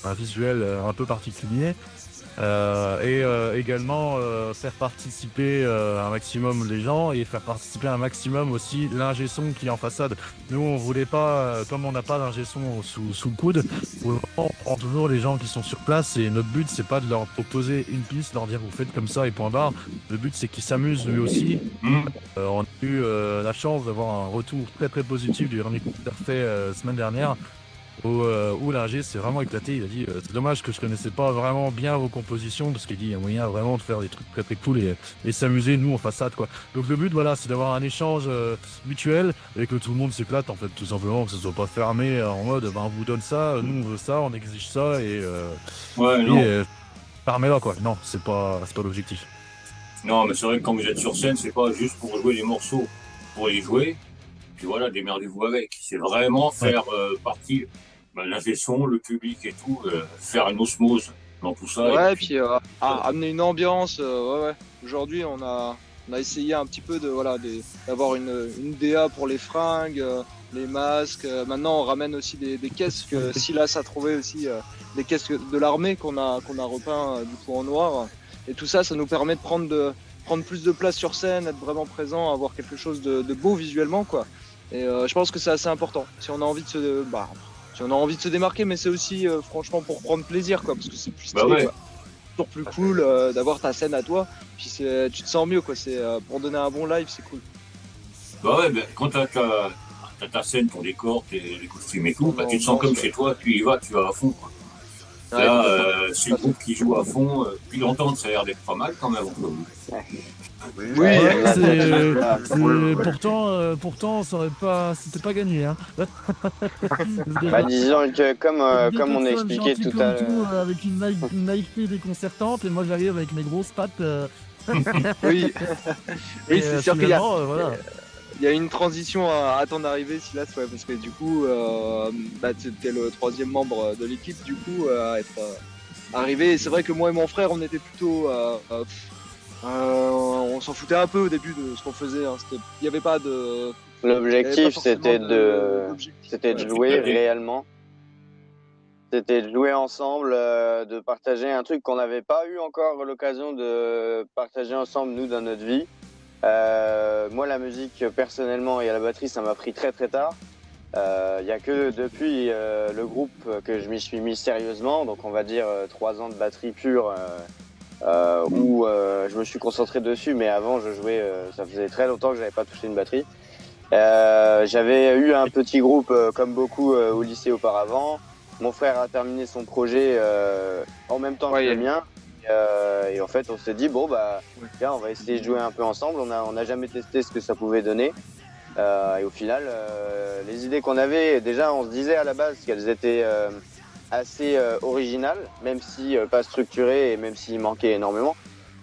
C: un visuel un peu particulier. Également faire participer un maximum les gens et faire participer un maximum aussi l'ingé son qui est en façade. Nous on voulait pas, comme on n'a pas d'ingé son sous le coude, on prend toujours les gens qui sont sur place et notre but c'est pas de leur proposer une piste, leur dire vous faites comme ça et point barre. Le but c'est qu'ils s'amusent lui aussi. On a eu la chance d'avoir un retour très très positif du dernier concert fait semaine dernière. Où l'ingé s'est vraiment éclaté. Il a dit c'est dommage que je connaissais pas vraiment bien vos compositions parce qu'il dit il y a moyen vraiment de faire des trucs très très cool et s'amuser nous en façade quoi. Donc le but voilà c'est d'avoir un échange mutuel et que tout le monde s'éclate en fait tout simplement, que ce soit pas fermé en mode on vous donne ça, nous on veut ça, on exige ça
B: Ouais, non.
C: fermez-la quoi. Non c'est pas l'objectif.
B: Non, mais c'est vrai que quand vous êtes sur scène, c'est pas juste pour jouer les morceaux, pour les jouer. Puis voilà, démerdez-vous avec. C'est vraiment faire partie, l'ingé son, le public et tout, faire une osmose dans tout ça.
D: Ouais,
B: et
D: puis amener une ambiance. Ouais. Aujourd'hui, on a essayé un petit peu d'avoir une DA pour les fringues, les masques. Maintenant, on ramène aussi des caisses que Silas a trouvé aussi, des caisses de l'armée qu'on a repeint du coup en noir. Et tout ça, ça nous permet de prendre plus de place sur scène, être vraiment présent, avoir quelque chose de beau visuellement, quoi. Et je pense que c'est assez important. Si on a envie de se démarquer, mais c'est aussi franchement pour prendre plaisir, quoi, parce que c'est plus stylé,
B: ouais.
D: quoi. Toujours plus cool d'avoir ta scène à toi. Puis tu te sens mieux, quoi. C'est pour donner un bon live, c'est cool.
B: Bah ouais, quand t'as ta scène, ton décor, les costumes et tout, tu te sens comme chez toi, tu y vas, tu vas à fond. Quoi.
D: Ouais,
B: là, c'est le groupe qui joue à fond, puis l'entendre, ça a l'air d'être pas mal quand même entre vous.
D: Oui.
C: Ouais,
A: Ah,
C: pourtant, ça aurait pas, c'était pas gagné. Hein.
A: Bah, disons que
C: Deux
A: comme on a
C: personnes
A: expliqué
C: gentilles
A: tout à
C: comme tout,
A: l'heure.
C: avec une naïveté déconcertante, et moi j'arrive avec mes grosses pattes.
D: Oui, oui, c'est sûr qu'il y a.
C: Finalement, voilà.
D: Il y a une transition à ton arrivée, Silas, ouais, parce que du coup, t'étais le troisième membre de l'équipe, du coup, à être arrivé. Et c'est vrai que moi et mon frère, on était plutôt, on s'en foutait un peu au début de ce qu'on faisait. Hein. Il n'y avait pas de, il y avait pas
A: L'objectif,
D: forcément d'objectif.
A: c'était de
D: Ouais.
A: jouer réellement. C'était de jouer ensemble, de partager un truc qu'on n'avait pas eu encore l'occasion de partager ensemble, nous, dans notre vie. Moi, la musique, personnellement, et à la batterie, ça m'a pris très très tard. Il y a que depuis le groupe que je m'y suis mis sérieusement, donc on va dire 3 ans de batterie pure, où je me suis concentré dessus, mais avant, je jouais, ça faisait très longtemps que j'avais pas touché une batterie. J'avais eu un petit groupe, comme beaucoup, au lycée auparavant. Mon frère a terminé son projet en même temps que le mien. Et en fait, on s'est dit, bon, bah, tiens, on va essayer de jouer un peu ensemble. On n'a jamais testé ce que ça pouvait donner. Et au final, les idées qu'on avait, déjà, on se disait à la base qu'elles étaient assez originales, même si pas structurées et même s'il manquait énormément.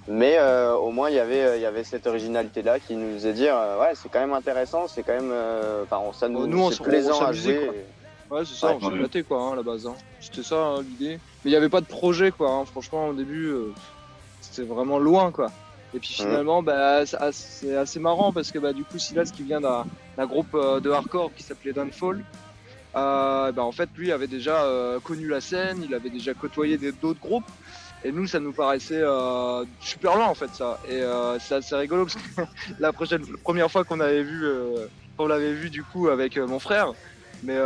A: Mais au moins, il y avait cette originalité-là qui nous faisait dire, ouais, c'est quand même intéressant, c'est quand même, c'est plaisant à jouer.
D: Quoi. Ouais, c'est ça, on s'est éclaté quoi, hein, à la base. Hein. C'était ça hein, l'idée. Mais il n'y avait pas de projet quoi, hein. Franchement, au début, c'était vraiment loin quoi. Et puis finalement, c'est assez marrant parce que du coup, Silas qui vient d'un groupe de hardcore qui s'appelait Downfall, en fait, lui avait déjà connu la scène, il avait déjà côtoyé d'autres groupes. Et nous, ça nous paraissait super loin en fait ça. Et c'est assez rigolo parce que la première fois qu'on l'avait vu du coup avec mon frère, mais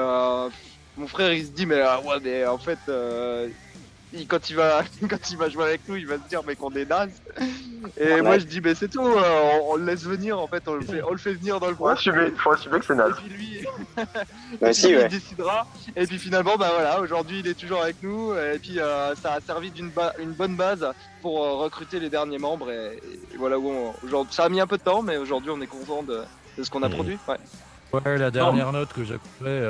D: mon frère il se dit mais ouais mais en fait quand il va jouer avec nous il va se dire mais qu'on est naze. Et moi je dis mais c'est tout, on le laisse venir en fait, on le fait venir dans le groupe.
E: Faut assumer que c'est naze.
D: Et puis lui,
A: il
D: décidera. Et puis finalement voilà, aujourd'hui il est toujours avec nous. Et puis ça a servi une bonne base pour recruter les derniers membres. Et voilà où aujourd'hui ça a mis un peu de temps, mais aujourd'hui on est content de ce qu'on a produit. Ouais.
C: Ouais, la dernière note que j'accordais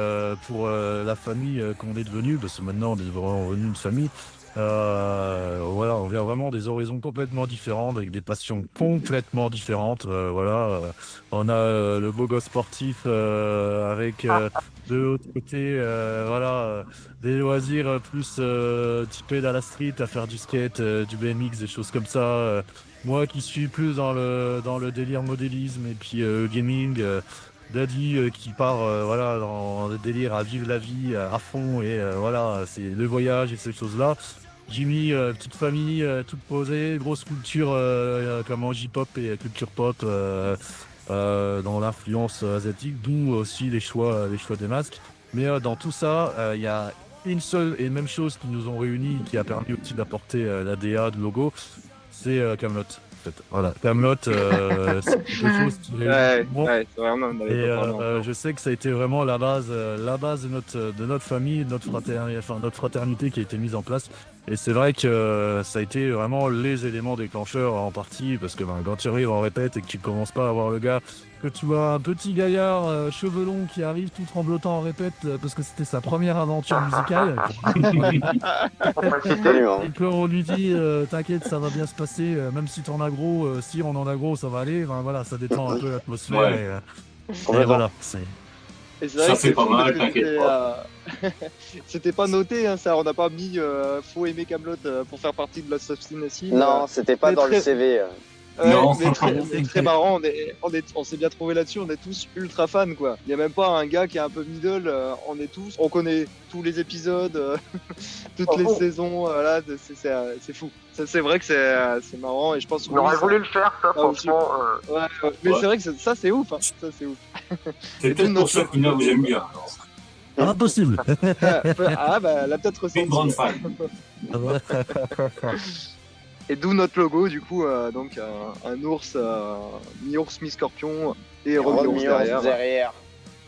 C: pour la famille qu'on est devenu, parce que maintenant on est vraiment devenu une famille. Voilà, on vient vraiment des horizons complètement différents, avec des passions complètement différentes. On a le beau gosse sportif avec de l'autre côté, des loisirs plus typés à la street, à faire du skate, du BMX, des choses comme ça. Moi qui suis plus dans le délire modélisme et puis gaming. Daddy qui part dans le délire à vivre la vie à fond et c'est le voyage et ces choses-là. Jimmy, petite famille, toute posée, grosse culture comme en J-pop et culture pop dans l'influence asiatique, d'où aussi les choix des masques. Mais dans tout ça, il y a une seule et même chose qui nous ont réunis, qui a permis aussi d'apporter la DA de logo, c'est Kaamelott. Voilà, Kaamelott, c'est quelque chose qui est
D: c'est vraiment.
C: je sais que ça a été vraiment la base de notre famille, de notre fraternité qui a été mise en place. Et c'est vrai que ça a été vraiment les éléments déclencheurs en partie, parce que quand tu arrives en répète et que tu commences pas à voir le gars, que tu vois un petit gaillard cheveux longs qui arrive tout tremblotant en répète parce que c'était sa première aventure musicale. Et puis on lui dit t'inquiète, ça va bien se passer, même si t'en as gros, si on en a gros, ça va aller. Ça détend un peu l'atmosphère.
A: Ouais.
C: Et voilà, c'est.
D: Et c'est vrai
B: ça
D: que
B: fait pas mal, t'inquiète pas.
D: C'était pas noté, hein, ça. On n'a pas mis faut aimer Kaamelott pour faire partie de Lost Obstinacy.
A: Non, c'était pas dans le CV.
B: Non.
D: Mais c'est très marrant, on s'est bien trouvé là-dessus, on est tous ultra fans quoi. Il y a même pas un gars qui est un peu middle, on connaît tous les épisodes, toutes les saisons, c'est fou. C'est vrai que c'est marrant et je pense
E: qu'on aurait voulu le faire ça franchement.
D: Mais c'est vrai que ça c'est ouf, hein. Ça c'est ouf.
B: C'est peut-être pour ça qu'Ina vous aime bien.
C: Impossible.
D: Elle a peut-être ressenti.
B: Une grande fan.
D: Et d'où notre logo, du coup, donc un ours, mi-ours, mi-scorpion et Romy derrière.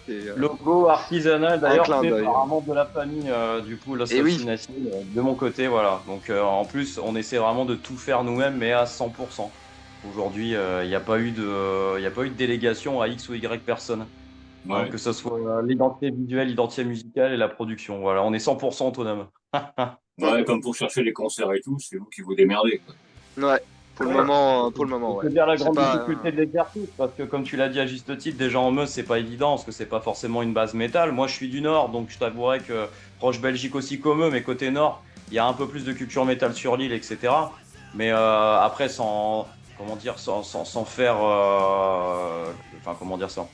D: Et,
F: logo artisanal d'ailleurs fait
D: d'œil.
F: par un membre de la famille, du coup, Lost Obstinacy, de mon côté, voilà. Donc en plus, on essaie vraiment de tout faire nous-mêmes, mais à 100%. Aujourd'hui, il n'y a pas eu de délégation à X ou Y personne.
B: Ouais.
F: Que ce soit l'identité visuelle, l'identité musicale et la production. Voilà, on est 100% autonome.
B: Ouais, comme pour chercher les concerts et tout, c'est vous qui vous démerdez, quoi.
D: Ouais, pour le moment, ouais.
F: C'est bien la grande
D: pas,
F: difficulté de l'exercice, parce que comme tu l'as dit à juste titre, déjà en Meuse, c'est pas évident, parce que c'est pas forcément une base métal. Moi, je suis du Nord, donc je t'avouerais que proche Belgique aussi comme eux, mais côté Nord, il y a un peu plus de culture métal sur l'île, etc. Mais après, sans faire, enfin, comment dire ça?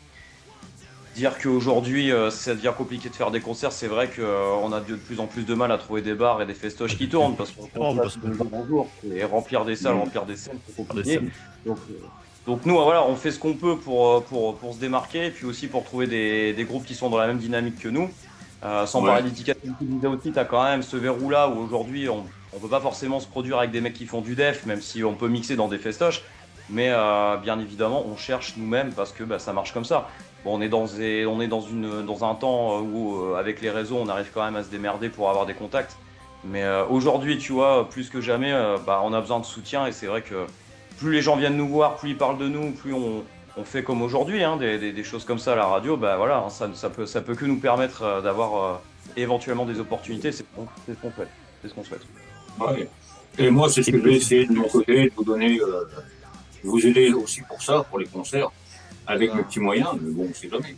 F: Dire qu'aujourd'hui, ça devient compliqué de faire des concerts, c'est vrai qu'on a de plus en plus de mal à trouver des bars et des festoches qui tournent, parce qu'on
C: parce
F: de jour en jour. Et remplir des salles, remplir des scènes, c'est
C: Des
F: compliqué.
C: scènes.
F: Donc nous, voilà, on fait ce qu'on peut pour se démarquer, et puis aussi pour trouver des groupes qui sont dans la même dynamique que nous. Sans
B: Ouais.
F: parler d'étiquette aussi, tu as quand même ce verrou-là où aujourd'hui, on ne peut pas forcément se produire avec des mecs qui font du def, même si on peut mixer dans des festoches. Mais bien évidemment, on cherche nous-mêmes parce que ça marche comme ça. Bon, on est dans un temps où, avec les réseaux, on arrive quand même à se démerder pour avoir des contacts. Mais aujourd'hui, tu vois, plus que jamais, on a besoin de soutien. Et c'est vrai que plus les gens viennent nous voir, plus ils parlent de nous, plus on fait comme aujourd'hui, hein, des choses comme ça à la radio. Voilà, hein, ça peut que nous permettre d'avoir éventuellement des opportunités. C'est ce qu'on fait. C'est ce qu'on souhaite.
B: Ouais. Et moi, c'est ce que je vais essayer de mon côté, de vous donner, vous aider aussi pour ça, pour les concerts, avec mes petits moyens, mais bon, c'est jamais.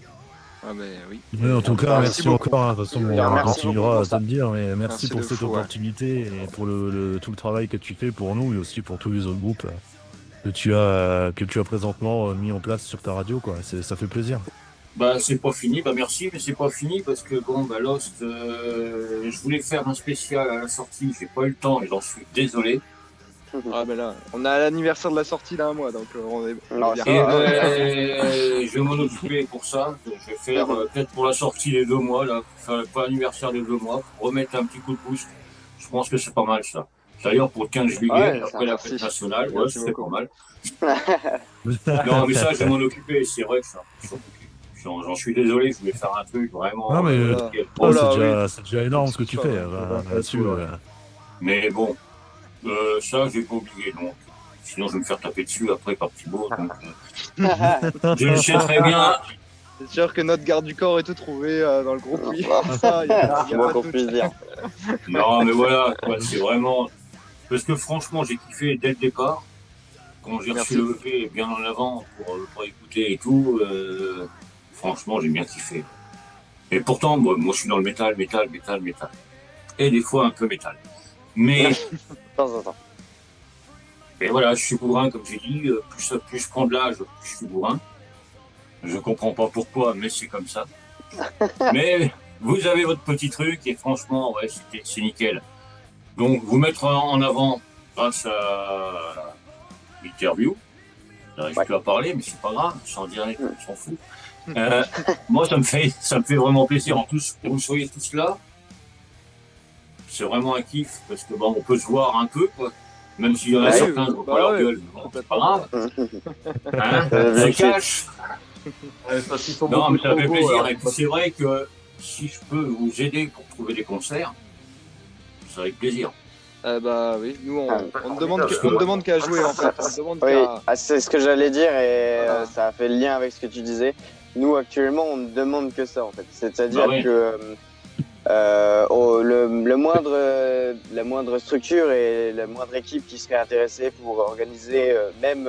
D: Ah, mais oui.
C: Ouais, en tout cas, merci
D: beaucoup.
C: encore. De toute façon,
A: Merci
C: on
A: beaucoup
C: continuera
A: pour
C: à
A: ça.
C: te le dire, mais merci
D: Merci
C: pour
D: de
C: cette
D: fou, ouais.
C: opportunité et pour tout le travail que tu fais pour nous et aussi pour tous les autres groupes que tu as présentement mis en place sur ta radio, quoi. Ça fait plaisir.
B: C'est pas fini, merci, mais c'est pas fini parce que Lost, je voulais faire un spécial à la sortie, j'ai pas eu le temps et j'en suis désolé.
D: Ah, mais là, on a l'anniversaire de la sortie là, un mois, donc on est
A: Non,
D: bien.
A: ça
B: Et
A: va.
B: je vais m'en occuper pour ça. Je vais faire peut-être pour la sortie des 2 mois, là, pour l'anniversaire des 2 mois, pour remettre un petit coup de boost. Je pense que c'est pas mal ça. D'ailleurs, pour le 15 juillet,
A: Ouais,
B: après la
D: merci.
B: fête nationale, ouais,
D: Merci
B: c'est
D: beaucoup.
B: pas mal. Non, mais ça, je vais m'en occuper, c'est vrai que ça. J'en suis désolé, je voulais faire un truc vraiment.
C: Non, mais
D: Voilà.
C: toi,
D: là,
C: c'est déjà énorme ce que tu
D: Ça,
C: fais
D: ouais.
C: là-dessus.
B: Mais bon, ça, je vais pas oublier, donc. Sinon, je vais me faire taper dessus après par Thibaut. Donc, je le sais très bien.
D: C'est sûr que notre garde du corps est tout trouvé dans le groupe, oui. Ça, y a
A: C'est
D: pas
A: moins
D: de
A: qu'on
D: doute.
A: puisse dire.
B: Non, mais voilà, quoi, c'est vraiment. Parce que franchement, j'ai kiffé dès le départ. Quand j'ai reçu
D: Merci.
B: le EP bien en avant pour écouter et tout, franchement, j'ai bien kiffé. Et pourtant, moi, je suis dans le métal. Et des fois, un peu métal. Mais,
A: Attends.
B: et voilà, je suis bourrin, comme j'ai dit. Plus je prends de l'âge, plus je suis bourrin. Je comprends pas pourquoi, mais c'est comme ça. Mais vous avez votre petit truc et franchement, ouais, c'est nickel. Donc, vous mettre en avant grâce à l'interview. J'arrive plus à parler, mais c'est pas grave, c'est en direct, on s'en fout. Moi, ça me fait vraiment plaisir. En plus, que vous soyez tous là, c'est vraiment un kiff parce que on peut se voir un peu, quoi. Même s'il y en a
A: Ouais,
B: certains qui n'ont pas leur gueule, bon, c'est pas grave. Hein, je cache. Non, mais ça fait plaisir. Et puis c'est vrai que si je peux vous aider pour trouver des concerts, c'est avec plaisir.
D: Oui, nous on ne demande qu'à jouer en fait. On ne demande
A: Oui,
D: qu'à.
A: c'est ce que j'allais dire et
D: Voilà.
A: ça a fait le lien avec ce que tu disais. Nous, actuellement, on ne demande que ça en fait. C'est-à-dire
B: Bah oui.
A: que la moindre structure et la moindre équipe qui serait intéressée pour organiser, même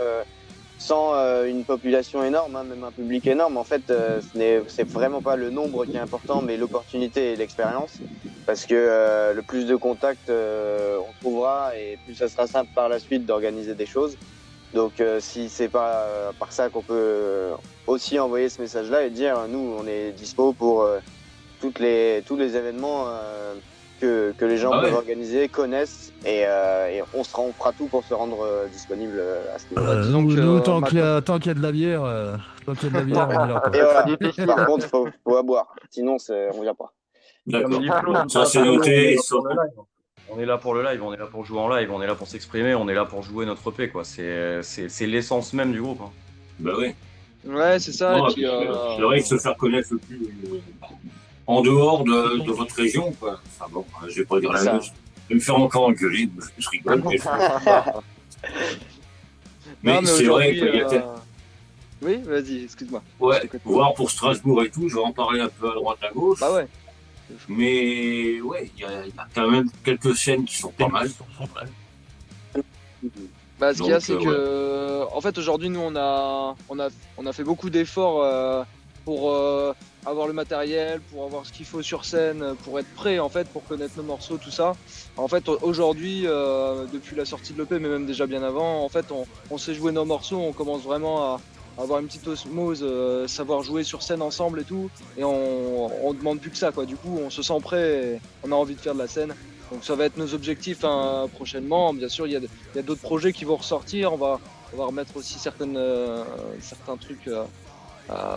A: sans une population énorme, hein, même un public énorme, en fait, c'est vraiment pas le nombre qui est important, mais l'opportunité et l'expérience. Parce que le plus de contacts on trouvera et plus ça sera simple par la suite d'organiser des choses. Donc si c'est pas par ça qu'on peut aussi envoyer ce message-là et dire nous on est dispo pour tous les événements que les gens
B: Ah ouais.
A: peuvent organiser, connaissent et on fera tout pour se rendre disponible à ce niveau-là.
D: disons que,
C: Nous, tant
D: maintenant-
C: qu'il y a de la bière, on est là, quoi.
A: Et voilà. Par contre, faut à boire, sinon on vient pas.
B: D'accord. Ça, c'est noté.
F: On est là pour le live, on est là pour jouer en live, on est là pour s'exprimer, on est là pour jouer notre EP, quoi. C'est l'essence même du groupe. Hein.
B: Bah oui.
D: Ouais, c'est ça.
B: Non,
D: Et puis,
B: c'est vrai que se faire connaître le plus en dehors de votre région, quoi. Enfin bon, je vais pas dire la
A: Ça.
B: chose. Je vais me faire encore engueuler, je rigole. Mais Mais,
D: mais
B: c'est vrai
D: aujourd'hui,
B: qu'il y a
D: oui, vas-y, excuse-moi.
B: ouais,
D: Je t'écoute.
B: voir pour Strasbourg et tout, je vais en parler un peu à droite à gauche.
D: Bah ouais.
B: Mais ouais, il y a quand même quelques scènes qui sont pas mal.
D: Bah, ce qu'il y a,
B: Donc,
D: c'est que, en fait, aujourd'hui, nous, on a fait beaucoup d'efforts pour avoir le matériel, pour avoir ce qu'il faut sur scène, pour être prêt, en fait, pour connaître nos morceaux, tout ça. En fait, aujourd'hui, depuis la sortie de l'EP, mais même déjà bien avant, en fait, on sait jouer nos morceaux, on commence vraiment à avoir une petite osmose, savoir jouer sur scène ensemble et tout, et on demande plus que ça, quoi. Du coup, on se sent prêt, et on a envie de faire de la scène. Donc ça va être nos objectifs prochainement. Bien sûr, il y a d'autres projets qui vont ressortir. On va remettre aussi certains trucs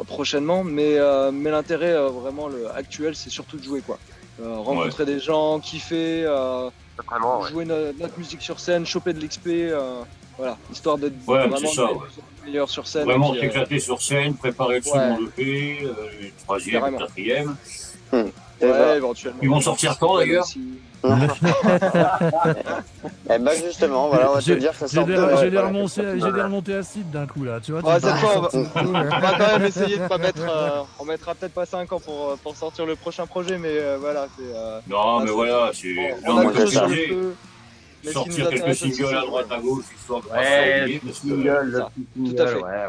D: prochainement. Mais l'intérêt vraiment actuel, c'est surtout de jouer, quoi. Rencontrer des gens, kiffer,
E: Vraiment, ouais.
D: jouer notre musique sur scène, choper de l'XP. Voilà, histoire d'être
B: Ouais,
D: vraiment
B: c'est ça, ouais.
D: meilleur sur scène.
B: Vraiment
D: et puis,
B: s'éclater sur scène, préparer le second EP, le troisième, le
D: Carrément.
B: quatrième.
A: C'est ça.
D: éventuellement.
B: Ils vont sortir quand, d'ailleurs
A: Eh ben justement, voilà, on va te dire que ça sort demain.
C: J'ai des
A: Voilà.
C: remontées acides d'un coup là, tu vois.
D: Ouais,
C: tu
D: cette
C: me
D: fois,
C: parles de sortie de jeu,
D: on va quand même essayer de pas mettre. On mettra peut-être pas 5 ans pour sortir le prochain projet, mais voilà, c'est.
B: Non,
D: Ah,
B: mais
D: c'est-
B: voilà, c'est.
D: On
B: Non,
D: a
B: mais
D: le
B: comme
D: feu sur le
B: je disais,
D: feu. Mais ce qui
B: sortir
D: nous
B: quelques
D: intéresse aussi,
B: singles à
D: c'est-
B: droite à gauche, histoire de pas
F: Ouais,
B: s'ennuyer,
F: le
B: parce
F: petit
B: que.
F: single, le
D: ça,
F: petit
D: tout à
F: single,
D: fait.
F: ouais.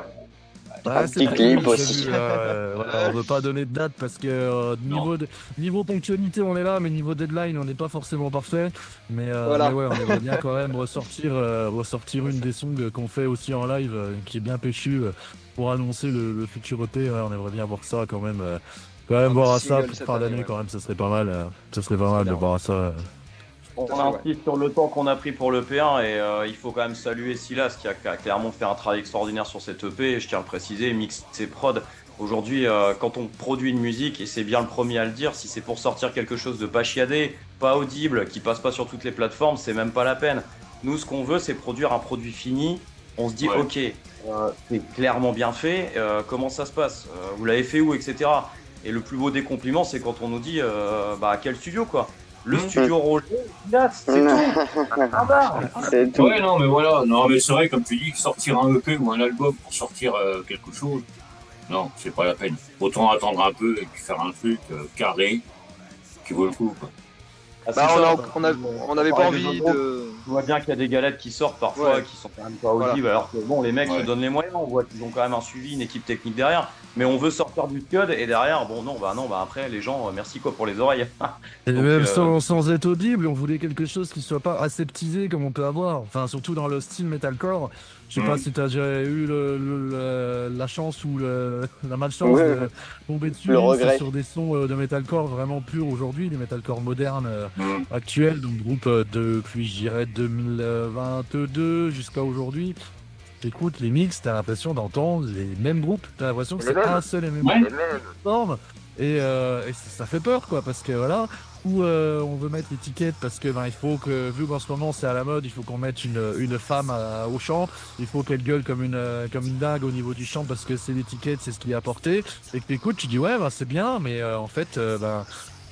C: Ouais,
A: Un
C: c'est
A: petit
C: très
A: clip
C: cool, j'ai
A: aussi.
C: vu, là, voilà, on veut pas donner de date parce que niveau ponctualité on est là, mais niveau deadline on n'est pas forcément parfait.
D: Voilà.
C: Mais ouais, on aimerait bien quand même ressortir une des songs qu'on fait aussi en live, qui est bien péchu pour annoncer le futur EP. Ouais, on aimerait bien voir ça quand même. Quand même
D: Un
C: voir
D: petit
C: ça
D: single
C: pour
D: cette
C: fin
D: année,
C: d'année
D: ouais.
C: quand même, ça serait pas mal. Ça serait pas mal de
D: bien.
C: voir ça.
F: On
D: Tout à fait, ouais.
F: insiste sur le temps qu'on a pris pour le P1 et il faut quand même saluer Silas qui a clairement fait un travail extraordinaire sur cette EP. Je tiens à le préciser, mix et prod. Aujourd'hui, quand on produit une musique, et c'est bien le premier à le dire, si c'est pour sortir quelque chose de pas chiadé, pas audible, qui passe pas sur toutes les plateformes, c'est même pas la peine. Nous, ce qu'on veut, c'est produire un produit fini. On se dit,
B: Ouais.
F: ok, c'est clairement bien fait. Comment ça se passe Vous l'avez fait où, etc. Et le plus beau des compliments, c'est quand on nous dit, bah quel studio quoi. Le studio Roger, là, c'est tout.
A: C'est tout.
B: Ouais, non, mais voilà. Non, mais c'est vrai, comme tu dis, sortir un EP ou un album pour sortir quelque chose, non, c'est pas la peine. Autant attendre un peu et puis faire un truc carré qui vaut le coup, quoi.
F: Ah, c'est
D: Bah,
F: ça,
D: on n'avait pas envie de.
F: On voit bien qu'il y a des galettes qui sortent parfois,
D: Ouais.
F: qui sont quand même pas audibles, alors que bon, les mecs
B: Ouais.
F: se donnent les moyens, on voit qu'ils ont quand même un suivi, une équipe technique derrière, mais on veut sortir du code et derrière, bon non, bah après les gens, merci quoi pour les oreilles.
C: Et
F: Donc,
C: même sans être audible, on voulait quelque chose qui soit pas aseptisé comme on peut avoir. Enfin, surtout dans le style metalcore. Je sais pas si t'as déjà eu la chance ou la malchance
A: Ouais,
C: de tomber dessus
A: le regret.
C: sur des sons de metalcore vraiment purs aujourd'hui, des metalcore modernes
B: Mm.
C: actuels, donc groupe depuis, je dirais, 2022 jusqu'à aujourd'hui. T'écoutes les mix, t'as l'impression d'entendre les mêmes groupes, t'as l'impression que
E: Les
C: c'est
E: mêmes.
C: un seul et même
B: Ouais.
E: Les mêmes.
C: forme et ça fait peur quoi parce que voilà où on veut mettre l'étiquette parce que il faut que vu qu'en ce moment c'est à la mode il faut qu'on mette une femme au chant, il faut qu'elle gueule comme une dingue au niveau du chant parce que c'est l'étiquette, c'est ce qui est apporté et que t'écoutes tu dis ouais c'est bien mais en fait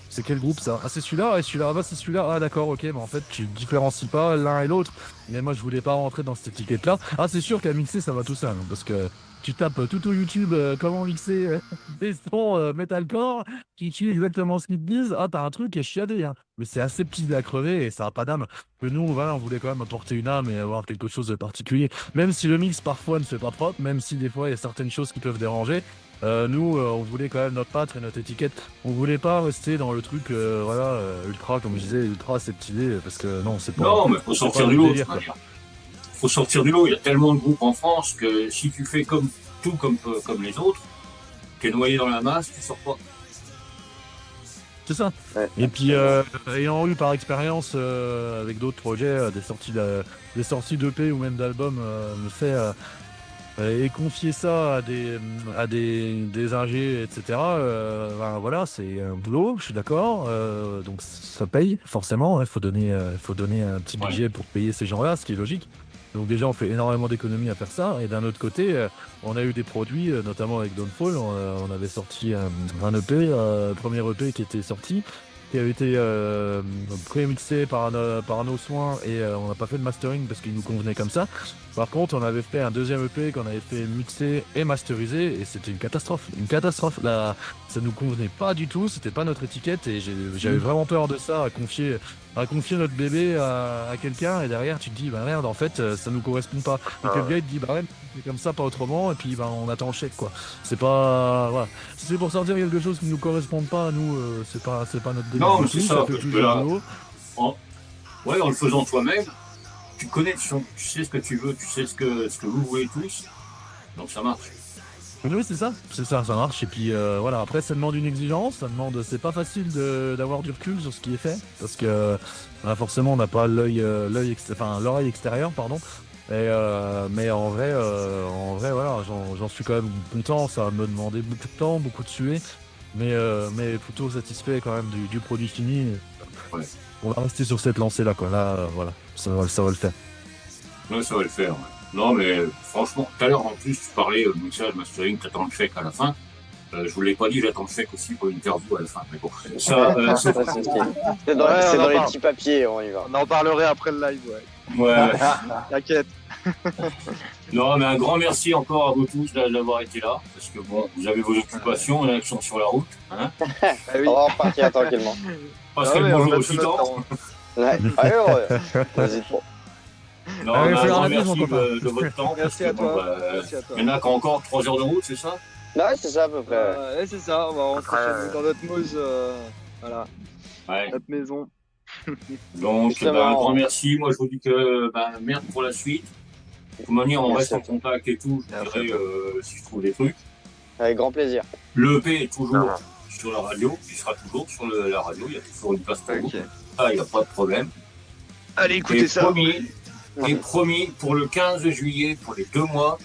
C: c'est quel groupe ça? Ah c'est celui-là, et celui-là, ah bah c'est celui-là, ah d'accord, ok, mais en fait tu différencies pas l'un et l'autre. Mais moi je voulais pas rentrer dans cette étiquette-là. Ah c'est sûr qu'à mixer ça va tout seul, hein, parce que tu tapes tout au YouTube comment mixer des sons metalcore, qui tuent exactement ce qu'ils te disent, ah t'as un truc qui est chiadé, hein. Mais c'est assez petit à crever et ça a pas d'âme. Que nous, voilà, on voulait quand même apporter une âme et avoir quelque chose de particulier. Même si le mix parfois ne fait pas propre, même si des fois il y a certaines choses qui peuvent déranger. Nous, on voulait quand même notre patte et notre étiquette. On voulait pas rester dans le truc, ultra, comme je disais, ultra aseptisé, parce que non, c'est pas.
B: Non, mais faut
C: c'est
B: sortir
C: pas
B: du
C: notre
B: lot.
C: délire, quoi.
B: Faut sortir du lot. Il y a tellement de groupes en France que si tu fais comme les autres, t'es noyé dans la masse, tu sors pas.
C: C'est ça.
A: Ouais.
C: Et puis, ayant eu par expérience avec d'autres projets, des sorties d'EP ou même d'albums, le fait et confier ça à des ingés, etc. Voilà, c'est un boulot, je suis d'accord. Donc ça paye forcément. Il faut donner un petit
B: Ouais.
C: budget pour payer ces gens-là, ce qui est logique. Donc déjà, on fait énormément d'économies à faire ça. Et d'un autre côté, on a eu des produits, notamment avec Downfall. On avait sorti un EP, premier EP qui était sorti. qui avait été pré-mixé par nos soins et on n'a pas fait de mastering parce qu'il nous convenait comme ça. Par contre, on avait fait un deuxième EP qu'on avait fait mixer et masteriser et c'était une catastrophe. Une catastrophe. Là, ça nous convenait pas du tout, c'était pas notre étiquette et j'avais vraiment peur de ça, à confier notre bébé à quelqu'un et derrière tu te dis bah merde en fait ça nous correspond pas. Donc le gars il te dit bah ouais c'est comme ça pas autrement et puis bah on attend le chèque quoi. C'est pas voilà. Si c'est pour sortir quelque chose qui nous correspond pas à nous c'est pas notre délire.
B: Non,
C: du
B: mais c'est
C: tout,
B: ça,
C: fait
B: parce
C: plus
B: que
C: de
B: là,
C: boulot.
B: Ouais, en le faisant toi-même, tu connais, tu sais ce que tu veux, tu sais ce que vous voulez tous, donc ça marche.
C: Oui, c'est ça, ça marche. Et puis voilà, après ça demande une exigence, c'est pas facile d'avoir du recul sur ce qui est fait, parce que forcément on n'a pas l'oreille extérieure, pardon. Mais en vrai, voilà, j'en suis quand même content. Ça va me demander beaucoup de temps, beaucoup de suer, mais plutôt satisfait quand même du produit fini.
B: Ouais.
C: On va rester sur cette lancée là, quoi. Là, voilà, ça va le faire.
B: Ouais, ça va le faire. Ouais. Non, mais franchement, tout à l'heure en plus, tu parlais de mixage, mastering, t'attends le chèque à la fin. Je vous l'ai pas dit, j'attends le chèque aussi pour une interview à la fin. Mais bon, ça,
A: C'est dans,
D: Ouais,
A: c'est
D: on en
A: dans les
D: parle.
A: petits papiers, on y va.
D: On en parlerait après le live, ouais.
B: ouais.
D: T'inquiète.
B: Non, mais un grand merci encore à vous tous d'avoir été là, parce que bon, vous avez vos occupations, il y en a qui sont sur la route. Hein,
D: Ah oui.
A: On va repartir tranquillement.
B: Pascal,
D: mais on
B: bonjour
D: a
B: aussi
D: tout notre
B: temps.
D: temps.
A: Ouais. Allez, vas-y.
B: Non,
C: Allez,
B: mais un
C: fais
B: grand
C: la bise, mon
B: merci
C: copain.
B: de votre temps.
D: Merci
B: parce
D: à
B: que,
D: toi.
B: bon, bah,
D: Merci à toi.
B: il y en a qui ont encore 3 heures de route, c'est ça?
A: Ouais, c'est ça à peu près.
D: Ouais, c'est ça, on va rentrer chez nous dans notre Meuse, voilà,
B: Ouais.
D: notre maison.
B: Donc,
A: Justement.
B: un grand merci. Moi, je vous dis que merde pour la suite. De toute manière, on
A: Merci
B: reste en
A: à toi.
B: contact et tout. Je
D: Merci
B: dirais si je trouve des trucs.
A: Avec grand plaisir.
B: Le EP est toujours
E: Ah.
B: sur la radio. Il sera toujours sur la radio. Il y a toujours une place pour vous.
D: Ok.
B: Ah, il n'y a pas de problème.
D: Allez, écoutez
B: Et
D: ça.
B: promis, pour le 15 juillet, pour les 2 mois,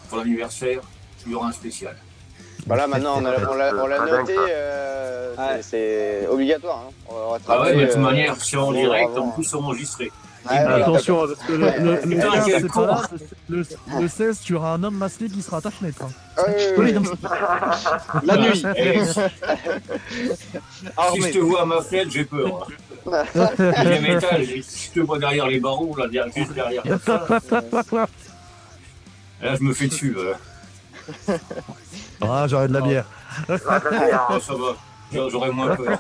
B: pour l'anniversaire, il y aura un spécial.
A: Voilà, maintenant on l'a
E: Pas
A: noté.
E: dingue,
D: Ouais.
A: c'est obligatoire. Hein. On va
B: Ah ouais,
A: rattraper,
B: mais de toute manière, c'est en
A: bon,
B: direct,
A: bravo.
B: en plus enregistré.
A: Ouais, ouais,
C: Attention, parce que le
B: Putain,
C: 15,
B: quel
C: c'est
B: con.
C: pas là, le 16, tu auras un homme masqué qui sera à ta fenêtre. Hein.
A: Ah oui,
C: Oui,
A: oui,
C: comme
A: oui.
C: ça.
D: La nuit.
B: Et si
D: Armé.
B: je te vois à ma fenêtre, j'ai peur. Deuxième étage, si je te vois derrière les barreaux, là, juste derrière. Comme ça, là, je me fais dessus.
C: Ah, j'aurais de la bière.
B: Ah, ça va, j'aurais moins peur.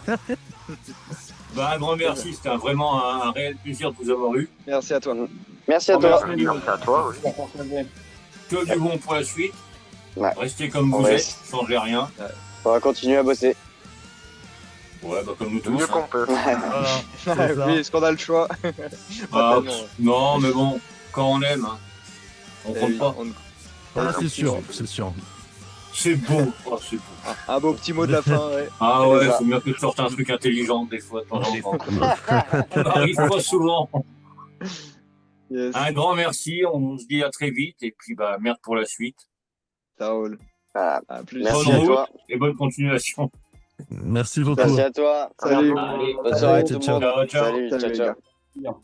B: Un grand merci, c'était vraiment un réel plaisir de vous avoir eu.
D: Merci à toi.
A: Merci à toi.
E: Merci à toi aussi.
B: Que du bon pour la suite.
A: Ouais.
B: Restez comme vous
A: Ouais.
B: êtes, changez rien.
A: On va continuer à bosser.
B: Ouais, comme nous
E: Du
B: tous.
E: mieux
B: hein.
E: qu'on peut.
C: Voilà, c'est ça.
D: Oui, est-ce qu'on a le choix?
B: Ah,
D: tellement, ouais.
B: non, mais bon, quand on aime, hein, on
D: Eh
B: compte
D: oui,
B: pas.
C: Ah, c'est sûr, c'est sûr.
B: C'est beau, oh, c'est beau.
D: Un beau petit mot de la fin, ouais.
B: Ah ouais,
A: C'est ça.
B: faut mieux que tu sortes un truc intelligent des fois de temps en temps. Ça n'arrive pas souvent.
D: Yes.
B: Un grand merci, on se dit à très vite et puis merde pour la suite.
D: Ciao.
A: Voilà.
D: À plus.
A: Merci
B: Bonne
A: à
B: route
A: toi.
B: et bonne continuation.
C: Merci beaucoup.
A: Merci à toi.
D: Salut.
B: Allez,
A: Bonne soirée
C: Ciao,
A: tout le
C: ciao.
A: monde.
B: ciao, ciao.
A: Salut,
D: Salut,
A: ciao,
D: les
A: ciao.
D: gars.